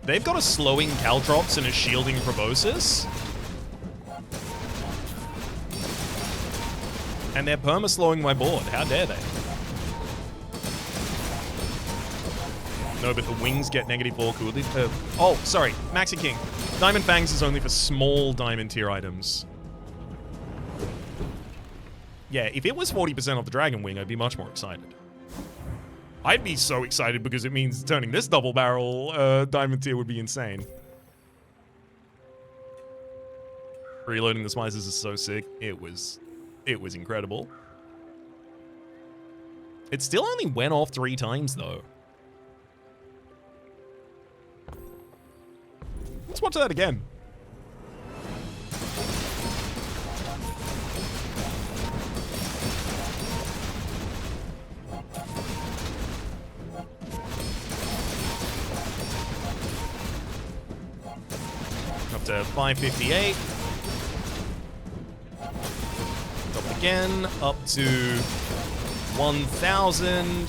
Speaker 1: They've got a slowing Caltrops and a shielding Proboscis. And they're perma-slowing my board. How dare they? No, but the wings get -4 coolly. Oh, sorry. Maxi King. Diamond Fangs is only for small diamond tier items. Yeah, if it was 40% off the Dragon Wing, I'd be much more excited. I'd be so excited because it means turning this double barrel diamond tier would be insane. Reloading the spices is so sick. It was incredible. It still only went off 3 times, though. Let's watch that again. Up to 558. Again, up to 1,000.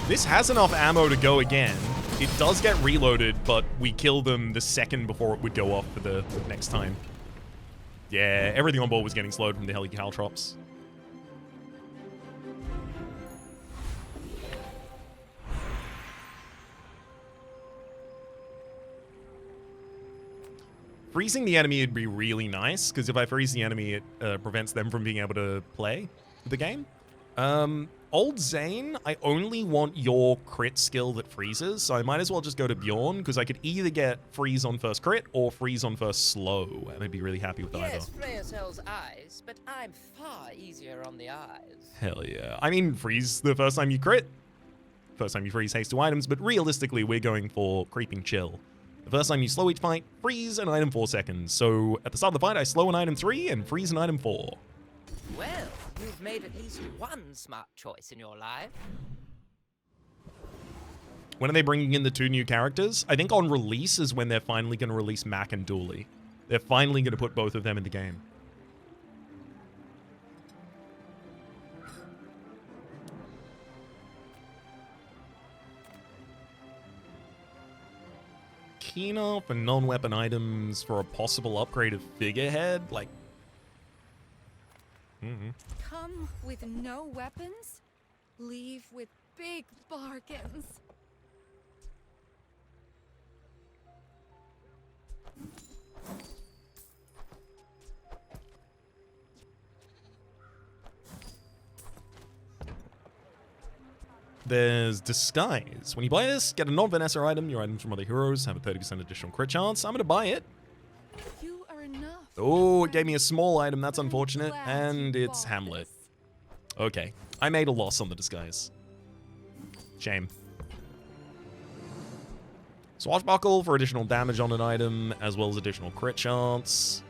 Speaker 1: This has enough ammo to go again. It does get reloaded, but we kill them the second before it would go off for the next time. Yeah, everything on board was getting slowed from the Helicaltrops. Freezing the enemy would be really nice, because if I freeze the enemy, it prevents them from being able to play the game. Old Zane, I only want your crit skill that freezes, so I might as well just go to Bjorn, because I could either get freeze on first crit or freeze on first slow, and I'd be really happy with either.
Speaker 12: Yes, Freya sells eyes, but I'm far easier on the eyes.
Speaker 1: Hell yeah. I mean, freeze the first time you crit. First time you freeze haste 2 items, but realistically, we're going for creeping chill. The first time you slow each fight, freeze an item 4 seconds. So at the start of the fight, I slow an item 3 and freeze an item 4.
Speaker 12: Well, you've made at least one smart choice in your life.
Speaker 1: When are they bringing in the 2 new characters? I think on release is when they're finally going to release Mac and Dooley. They're finally going to put both of them in the game. Keener for non-weapon items for a possible upgrade of figurehead? Like...
Speaker 6: Come with no weapons, leave with big bargains.
Speaker 1: There's Disguise. When you buy this, get a non-Vanessa item. Your items from other heroes have a 30% additional crit chance. I'm going to buy it.
Speaker 6: You are enough.
Speaker 1: Oh, it gave me a small item. That's unfortunate. And it's Hamlet. Okay. I made a loss on the Disguise. Shame. Swashbuckle for additional damage on an item, as well as additional crit chance.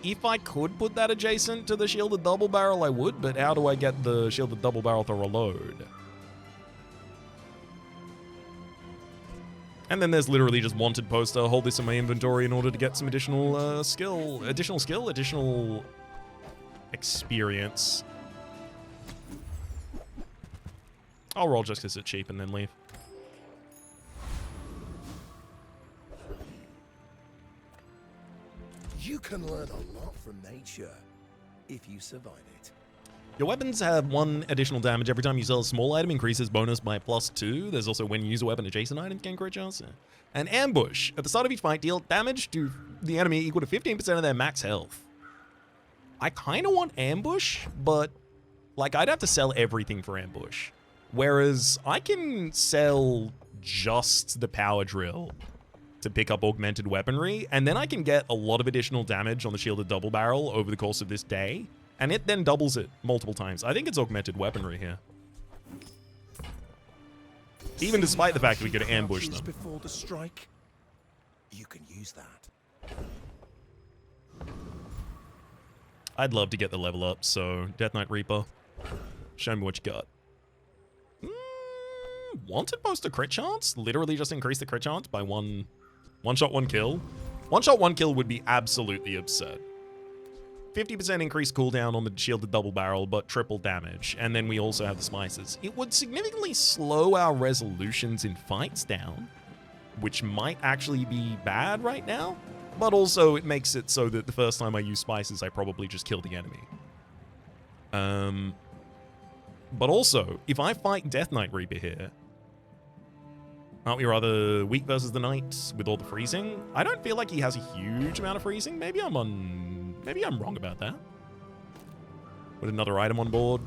Speaker 1: If I could put that adjacent to the Shielded Double Barrel, I would, but how do I get the Shielded Double Barrel to reload? And then there's literally just wanted poster. Hold this in my inventory in order to get some additional additional experience. I'll roll just because it's cheap and then leave.
Speaker 9: You can learn a lot from nature if you survive it.
Speaker 1: Your weapons have 1 additional damage every time you sell a small item, increases bonus by +2. There's also when you use a weapon, adjacent items gain crit chance. An ambush. At the start of each fight, deal damage to the enemy equal to 15% of their max health. I kind of want ambush, but like I'd have to sell everything for ambush. Whereas I can sell just the power drill to pick up augmented weaponry, and then I can get a lot of additional damage on the shielded double barrel over the course of this day. And it then doubles it multiple times. I think it's augmented weaponry here. Even despite the fact that we could ambush them.
Speaker 9: Before the strike, you can use that.
Speaker 1: I'd love to get the level up, so Death Knight Reaper, show me what you got. Wanted poster crit chance? Literally just increase the crit chance by one shot, 1 kill. 1 shot, 1 kill would be absolutely absurd. 50% increased cooldown on the shielded double barrel, but triple damage. And then we also have the spices. It would significantly slow our resolutions in fights down, which might actually be bad right now. But also it makes it so that the first time I use spices, I probably just kill the enemy. But also, if I fight Death Knight Reaper here, aren't we rather weak versus the knight with all the freezing? I don't feel like he has a huge amount of freezing. Maybe I'm wrong about that. With another item on board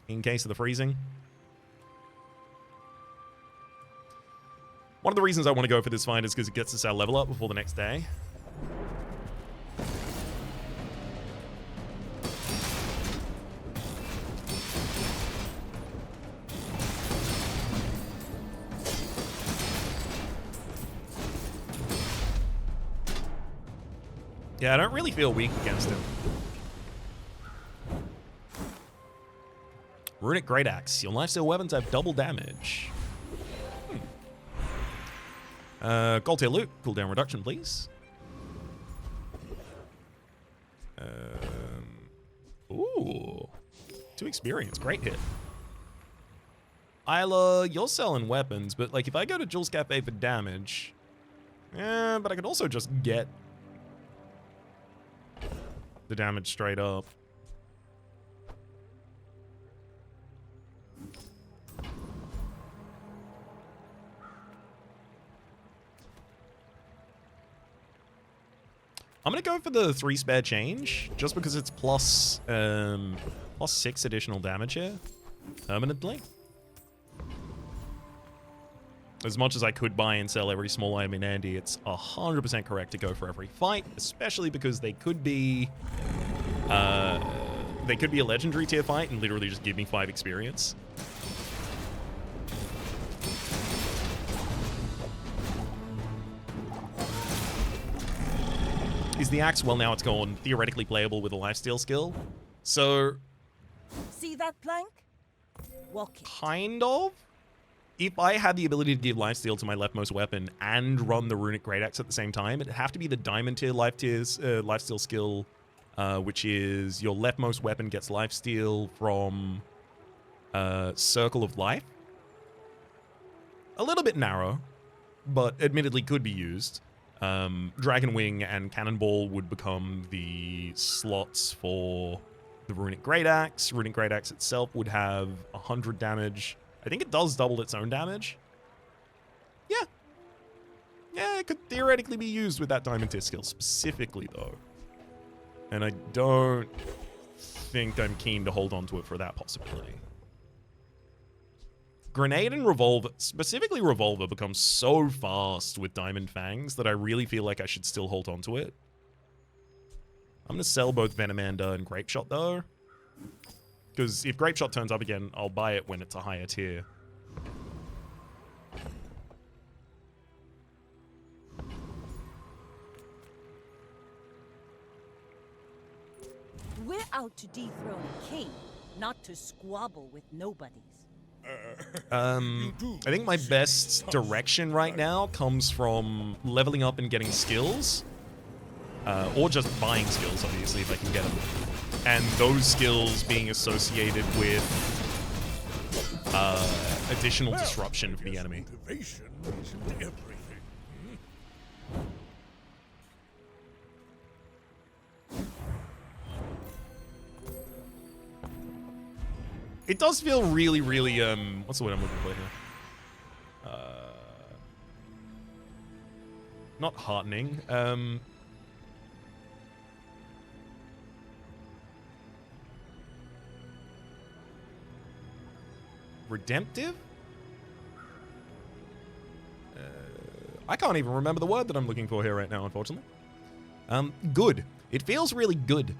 Speaker 1: in case of the freezing. One of the reasons I want to go for this fight is because it gets us our level up before the next day. Yeah, I don't really feel weak against him. Runic Great Axe. Your lifesteal weapons have double damage. Gold tier loot. Cooldown reduction, please. Ooh. 2 experience. Great hit. Isla, you're selling weapons, but like if I go to Jules Cafe for damage, but I could also just get the damage straight up. I'm gonna go for the 3 spare change, just because it's plus 6 additional damage here. permanently. As much as I could buy and sell every small item in Andy, it's 100% correct to go for every fight, especially because they could be a legendary tier fight and literally just give me 5 experience. Is the axe? Well, now it's gone theoretically playable with a lifesteal skill. So...
Speaker 4: See that plank? Walk it.
Speaker 1: Kind of. If I had the ability to give lifesteal to my leftmost weapon and run the runic great axe at the same time, it'd have to be the diamond tier lifesteal skill, which is your leftmost weapon gets lifesteal from Circle of Life. A little bit narrow, but admittedly could be used. Dragon Wing and Cannonball would become the slots for the Runic Great Axe. Runic Great Axe itself would have 100 damage. I think it does double its own damage. Yeah. Yeah, it could theoretically be used with that Diamond Tier skill specifically, though. And I don't think I'm keen to hold on to it for that possibility. Grenade and Revolver, specifically Revolver, becomes so fast with Diamond Fangs that I really feel like I should still hold on to it. I'm going to sell both Venomander and Grape Shot, though. Because if Grape Shot turns up again, I'll buy it when it's a higher tier.
Speaker 4: We're out to dethrone a king, not to squabble with nobodies.
Speaker 1: I think my best direction right now comes from leveling up and getting skills. Or just buying skills, obviously, if I can get them. And those skills being associated with additional disruption for the enemy.
Speaker 10: Motivation isn't everything.
Speaker 1: It does feel really, really, what's the word I'm looking for here? Not heartening. Redemptive? I can't even remember the word that I'm looking for here right now, unfortunately. Good. It feels really good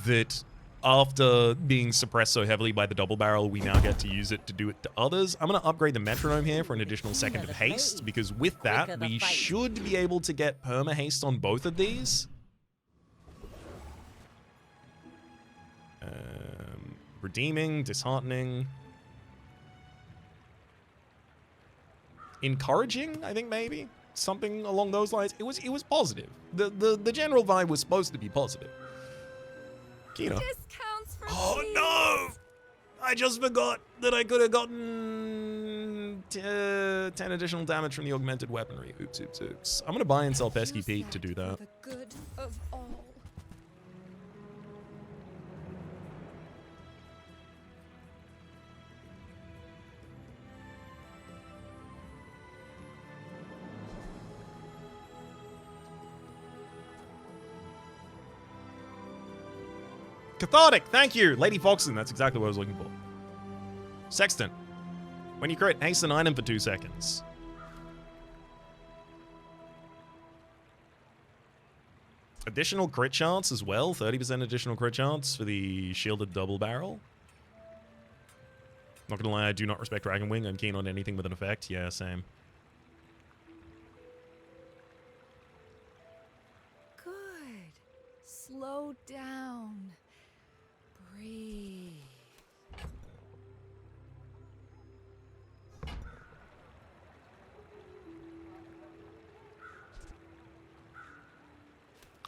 Speaker 1: that after being suppressed so heavily by the double barrel, we now get to use it to do it to others. I'm going to upgrade the metronome here for an additional second of haste, because with that, we should be able to get perma haste on both of these. Redeeming, disheartening. Encouraging, I think maybe. Something along those lines. It was positive. The general vibe was supposed to be positive. Kino.
Speaker 6: Discounts for
Speaker 1: Oh no! I just forgot that I could have gotten 10 additional damage from the augmented weaponry. Oops, oops, oops. I'm gonna buy and sell Pesky Pete to do that.
Speaker 6: For the good of all.
Speaker 1: Cathartic, thank you! Lady Foxen, that's exactly what I was looking for. Sextant. When you crit, haste an item for 2 seconds. Additional crit chance as well. 30% additional crit chance for the shielded double barrel. Not gonna lie, I do not respect Dragon Wing. I'm keen on anything with an effect. Yeah, same.
Speaker 6: Good. Slow down. Breathe.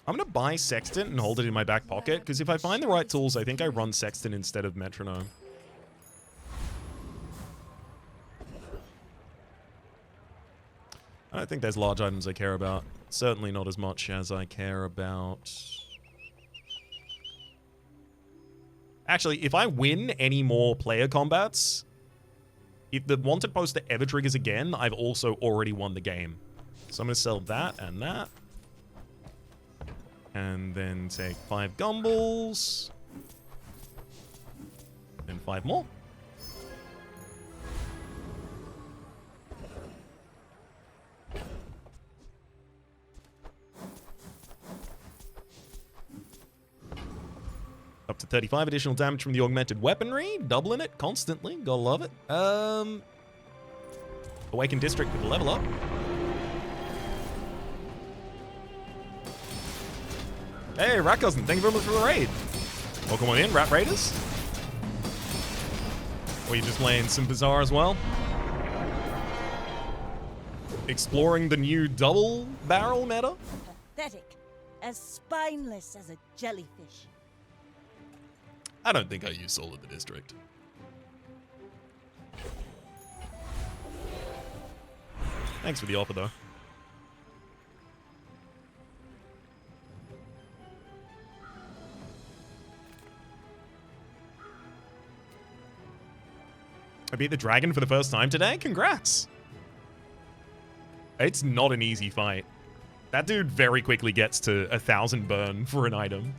Speaker 1: I'm gonna buy Sextant and hold it in my back pocket, because if I find the right tools, I think I run Sextant instead of Metronome. I don't think there's large items I care about. Certainly not as much as I care about... Actually, if I win any more player combats, if the wanted poster ever triggers again, I've also already won the game. So I'm going to sell that and that. And then take 5 gumballs. And 5 more. to 35 additional damage from the augmented weaponry, doubling it constantly. Gotta love it. Awakened District with a level up. Hey, Rat Cousin, thank you very much for the raid. Welcome on in, Rat Raiders. Or you just playing some Bazaar as well? Exploring the new double barrel meta?
Speaker 4: Pathetic. As spineless as a jellyfish.
Speaker 1: I don't think I use Soul of the District. Thanks for the offer, though. I beat the dragon for the first time today? Congrats! It's not an easy fight. That dude very quickly gets to 1,000 burn for an item.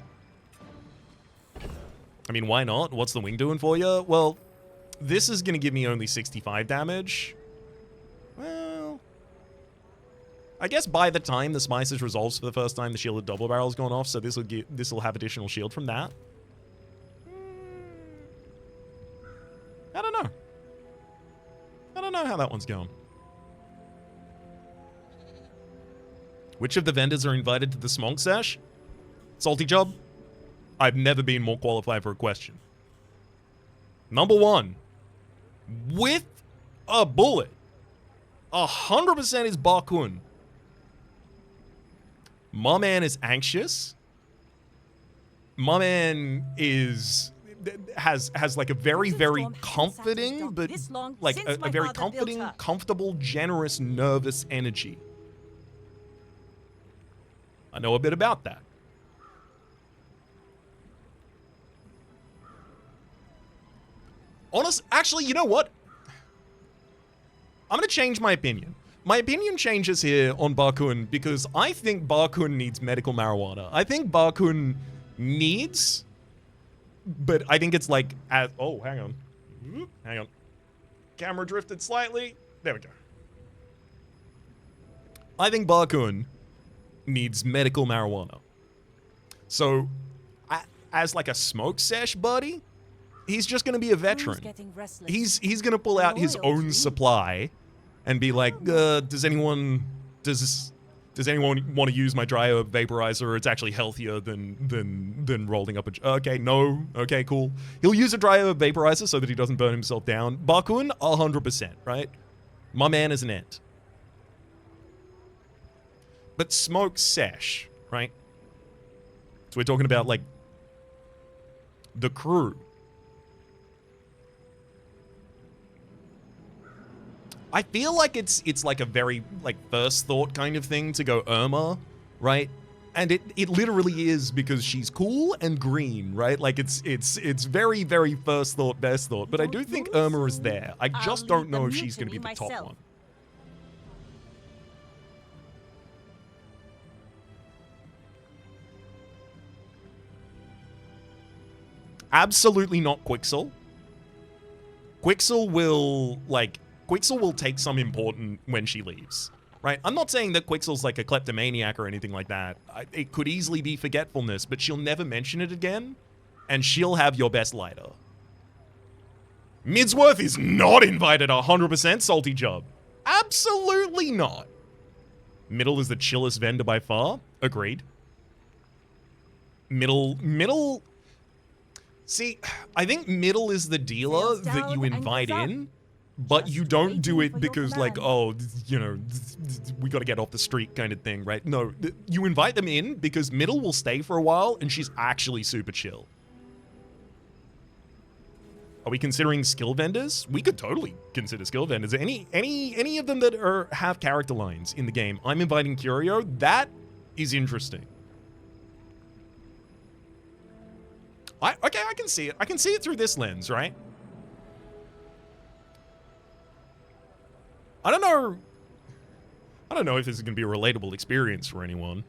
Speaker 1: I mean, why not? What's the wing doing for you? Well, this is going to give me only 65 damage. Well, I guess by the time the Spices resolves for the first time, the shielded double barrel's gone off, so this will have additional shield from that. I don't know. I don't know how that one's going. Which of the vendors are invited to the Smonk Sesh? Salty Job? I've never been more qualified for a question. Number one. With a bullet. 100% is Bakun. My man is anxious. My man has like a very, very comforting, but like a very comforting, comfortable, generous, nervous energy. I know a bit about that. Actually, you know what? I'm going to change my opinion. My opinion changes here on Bakun because I think Bakun needs medical marijuana. I think Bakun needs, but I think it's like, oh, hang on. Hang on. Camera drifted slightly. There we go. I think Bakun needs medical marijuana. So, as like a smoke sesh buddy, he's just going to be a veteran. He's going to pull out his own supply and be like, does anyone want to use my dry herb vaporizer? It's actually healthier than rolling up a... Okay, no. Okay, cool. He'll use a dry herb vaporizer so that he doesn't burn himself down. Bakun, 100%, right? My man is an ant. But smoke sesh, right? So we're talking about, like, the crew. I feel like it's like a very, like, first thought kind of thing to go Irma, right? And it literally is because she's cool and green, right? Like, it's very, very first thought, best thought. But I do think Irma is there. I just don't know if she's going to be the top one. Absolutely not Quixel. Quixel will take some important when she leaves, right? I'm not saying that Quixel's like a kleptomaniac or anything like that. It could easily be forgetfulness, but she'll never mention it again, and she'll have your best lighter. Midsworth is not invited 100%, Salty Job. Absolutely not. Middle is the chillest vendor by far. Agreed. Middle... See, I think Middle is the dealer that you invite in, but you don't do it because, like, oh, you know, we got to get off the street kind of thing, right? No, you invite them in because Middle will stay for a while, and she's actually super chill. Are we considering skill vendors? We could totally consider skill vendors. Any of them that have character lines in the game. I'm inviting Curio. That is interesting. Okay, I can see it. I can see it through this lens, right? I don't know if this is going to be a relatable experience for anyone.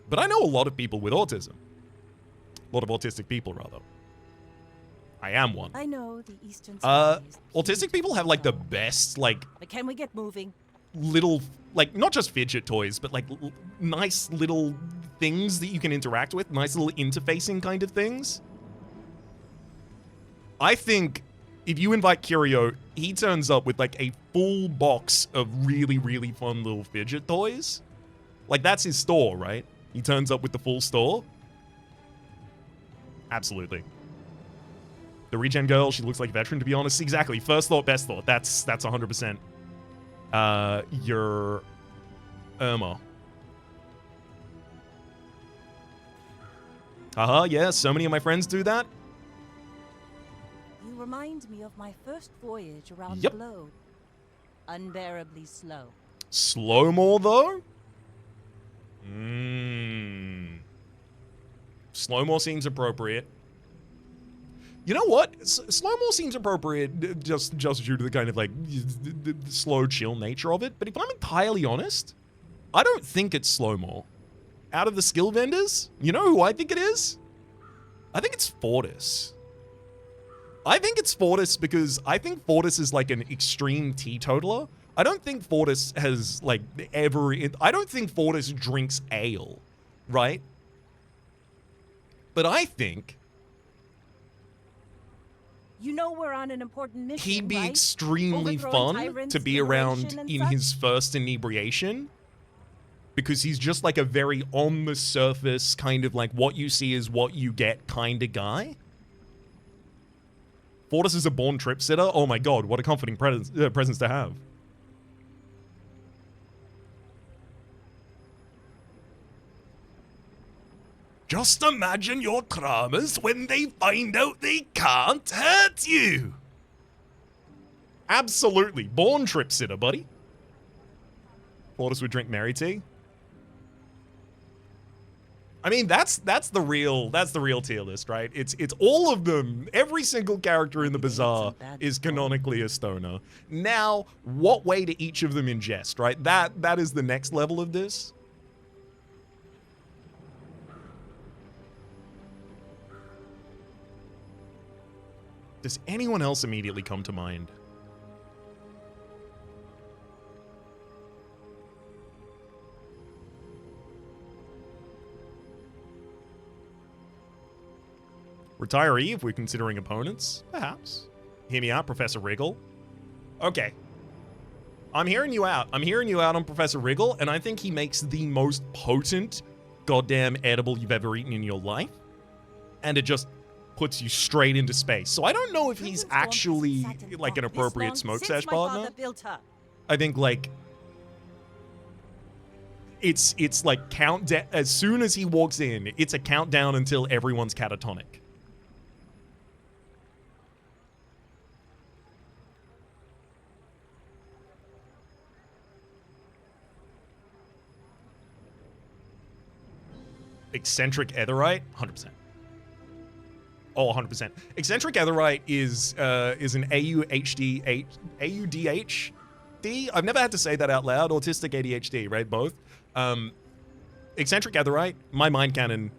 Speaker 1: But I know a lot of people with autism. A lot of autistic people, rather. I am one.
Speaker 4: I know the Eastern
Speaker 1: autistic people have, like, the best, like...
Speaker 4: But can we get moving?
Speaker 1: Little, like, not just fidget toys, but, like, nice little things that you can interact with. Nice little interfacing kind of things. I think if you invite Kirio, he turns up with like a full box of really, really fun little fidget toys. Like, that's his store, right? He turns up with the full store. Absolutely. The regen girl, she looks like a veteran, to be honest. Exactly. First thought, best thought. That's 100%. Your Irma. Yeah, so many of my friends do that.
Speaker 4: You remind me of my first voyage around
Speaker 1: Yep.
Speaker 4: the globe. Unbearably slow.
Speaker 1: Slow more, though? Slow more seems appropriate. You know what? Slow more seems appropriate just due to the kind of like the slow, chill nature of it. But if I'm entirely honest, I don't think it's slow more. Out of the skill vendors, you know who I think it is? I think it's Fortis. I think it's Fortis because I think Fortis is like an extreme teetotaler. I don't think Fortis has like ever... I don't think Fortis drinks ale, right? But I think...
Speaker 4: You know we're on an important mission,
Speaker 1: he'd be
Speaker 4: right?
Speaker 1: extremely
Speaker 4: Overthrowing
Speaker 1: fun
Speaker 4: tyrants,
Speaker 1: to be around
Speaker 4: liberation, and
Speaker 1: in
Speaker 4: such?
Speaker 1: his first inebriation. Because he's just like a very on the surface kind of like what you see is what you get kind of guy. Fortis is a born trip sitter. Oh my god, what a comforting presence to have. Just imagine your traumas when they find out they can't hurt you. Absolutely. Born trip sitter, buddy. Fortis would drink Mary tea. I mean, that's the real tier list, right? It's all of them. Every single character in the Bazaar is canonically a stoner. Now, what way do each of them ingest, right? That is the next level of this. Does anyone else immediately come to mind? Retiree, if we're considering opponents, perhaps. Hear me out, Professor Wriggle. Okay. I'm hearing you out. I'm hearing you out on Professor Wriggle, and I think he makes the most potent goddamn edible you've ever eaten in your life. And it just puts you straight into space. So I don't know if he's actually like an appropriate smoke sesh partner. I think like it's like countdown. As soon as he walks in, it's a countdown until everyone's catatonic. Eccentric Etherite, 100%. Oh, 100%. Eccentric Etherite is an AUDHD. I've never had to say that out loud. Autistic ADHD, right? Both. Eccentric Etherite, my mind canon,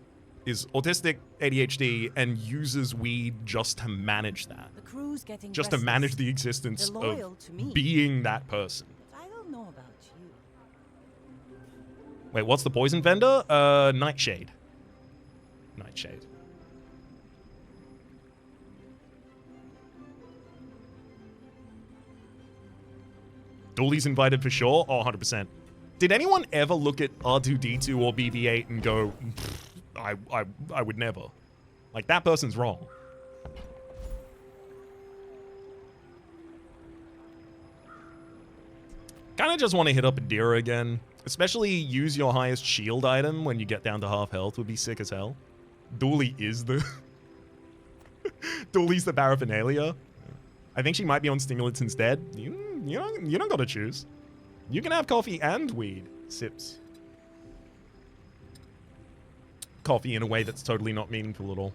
Speaker 1: is autistic ADHD and uses weed just to manage that.
Speaker 4: The crew's getting
Speaker 1: just to manage the existence of being that person.
Speaker 4: I don't know about you.
Speaker 1: Wait, what's the poison vendor? Nightshade. Nightshade. Dooley's invited for sure. Oh, 100%. Did anyone ever look at R2D2 or BB-8 and go, I would never. Like, that person's wrong. Kind of just want to hit up Adira again. Especially use your highest shield item when you get down to half health would be sick as hell. Dooley is the... Dooley's the paraphernalia. I think she might be on stimulants instead. You don't gotta choose. You can have coffee and weed. Sips. Coffee in a way that's totally not meaningful at all.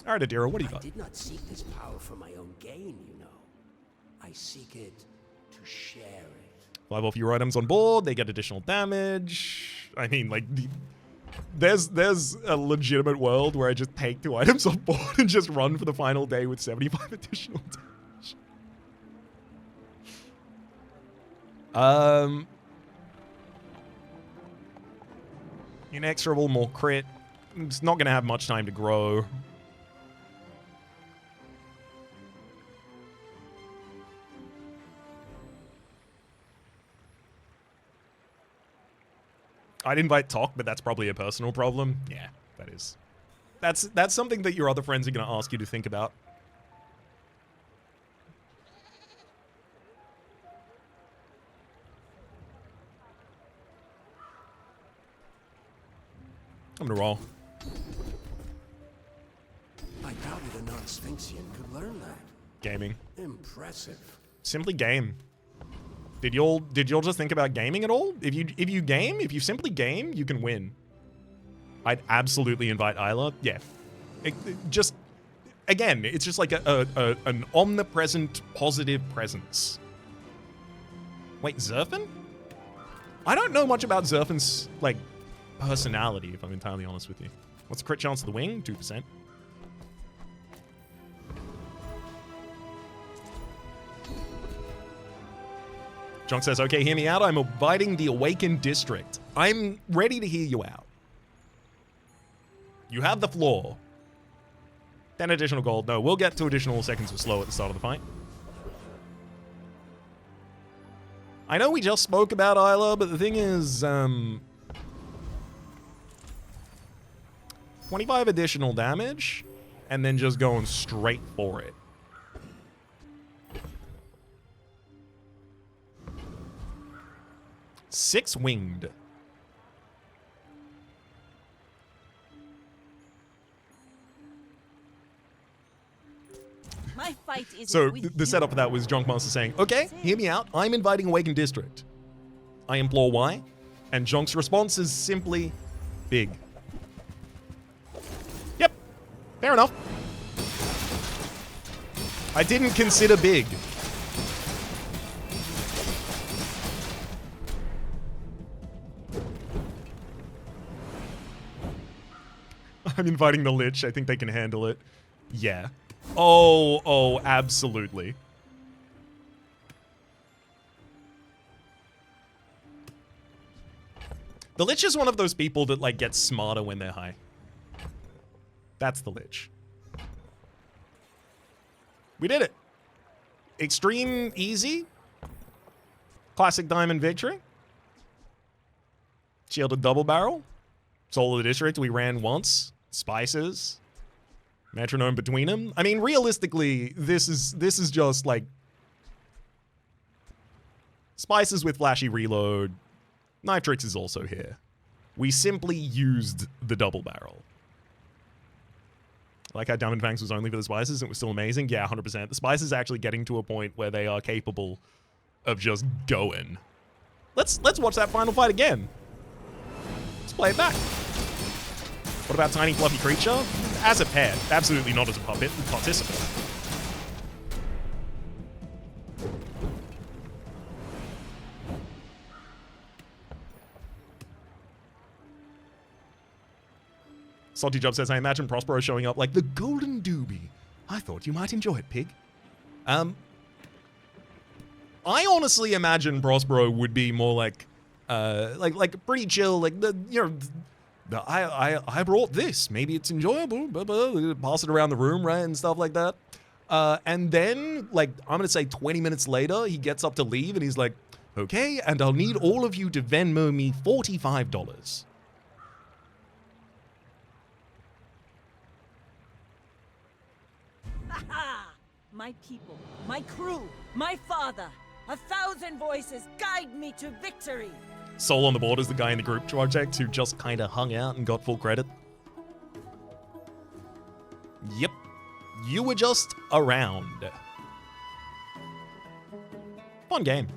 Speaker 1: Alright, Adira, what do you got?
Speaker 8: I did not seek this power for my own gain, you know. I seek it to share it.
Speaker 1: 5 off your items on board, they get additional damage. I mean, like, there's a legitimate world where I just take 2 items on board and just run for the final day with 75 additional damage. Inexorable, more crit. It's not going to have much time to grow. I'd invite Talk, but that's probably a personal problem. Yeah, that is. That's something that your other friends are going to ask you to think about. I'm going to roll.
Speaker 9: I doubted a non-Sphinxian could learn that.
Speaker 1: Gaming.
Speaker 9: Impressive.
Speaker 1: Simply game. Did y'all just think about gaming at all? If you simply game, you can win. I'd absolutely invite Isla. Yeah. Just again, it's just like an omnipresent positive presence. Wait, Zerfin? I don't know much about Zerfin's like personality, if I'm entirely honest with you. What's the crit chance of the wing? 2%. Junk says, okay, hear me out. I'm inviting the Awakened District. I'm ready to hear you out. You have the floor. 10 additional gold. No, we'll get 2 additional seconds of slow at the start of the fight. I know we just spoke about Isla, but the thing is, 25 additional damage, and then just going straight for it. Six-winged.
Speaker 4: My fight is
Speaker 1: So the setup for that was Junkmaster saying, okay, hear me out. I'm inviting Awakened District. I implore why? And Junk's response is simply big. Yep. Fair enough. I didn't consider big. I'm inviting the Lich. I think they can handle it. Yeah. Oh, absolutely. The Lich is one of those people that, like, gets smarter when they're high. That's the Lich. We did it. Extreme easy. Classic diamond victory. Shielded double barrel. Soul of the District, we ran once. Spices. Metronome between them. I mean, realistically, this is just like Spices with flashy reload. Knife Tricks is also here. We simply used the double barrel. Like how Diamond Fangs was only for the Spices, it was still amazing. Yeah, 100%. The Spices actually getting to a point where they are capable of just going. Let's watch that final fight again. Let's play it back. What about Tiny Fluffy Creature? As a pet, absolutely not as a puppet, participant. Salty Job says, I imagine Prospero showing up like the Golden Doobie. I thought you might enjoy it, pig. I honestly imagine Prospero would be more like pretty chill, like I brought this. Maybe it's enjoyable. Blah, blah, pass it around the room, right, and stuff like that. And then, like, I'm gonna say 20 minutes later, he gets up to leave, and he's like, "Okay, and I'll need all of you to Venmo me $45."
Speaker 4: My people, my crew, my father. 1,000 voices guide me to victory.
Speaker 1: Soul on the board is the guy in the group project who just kind of hung out and got full credit. Yep. You were just around. Fun game.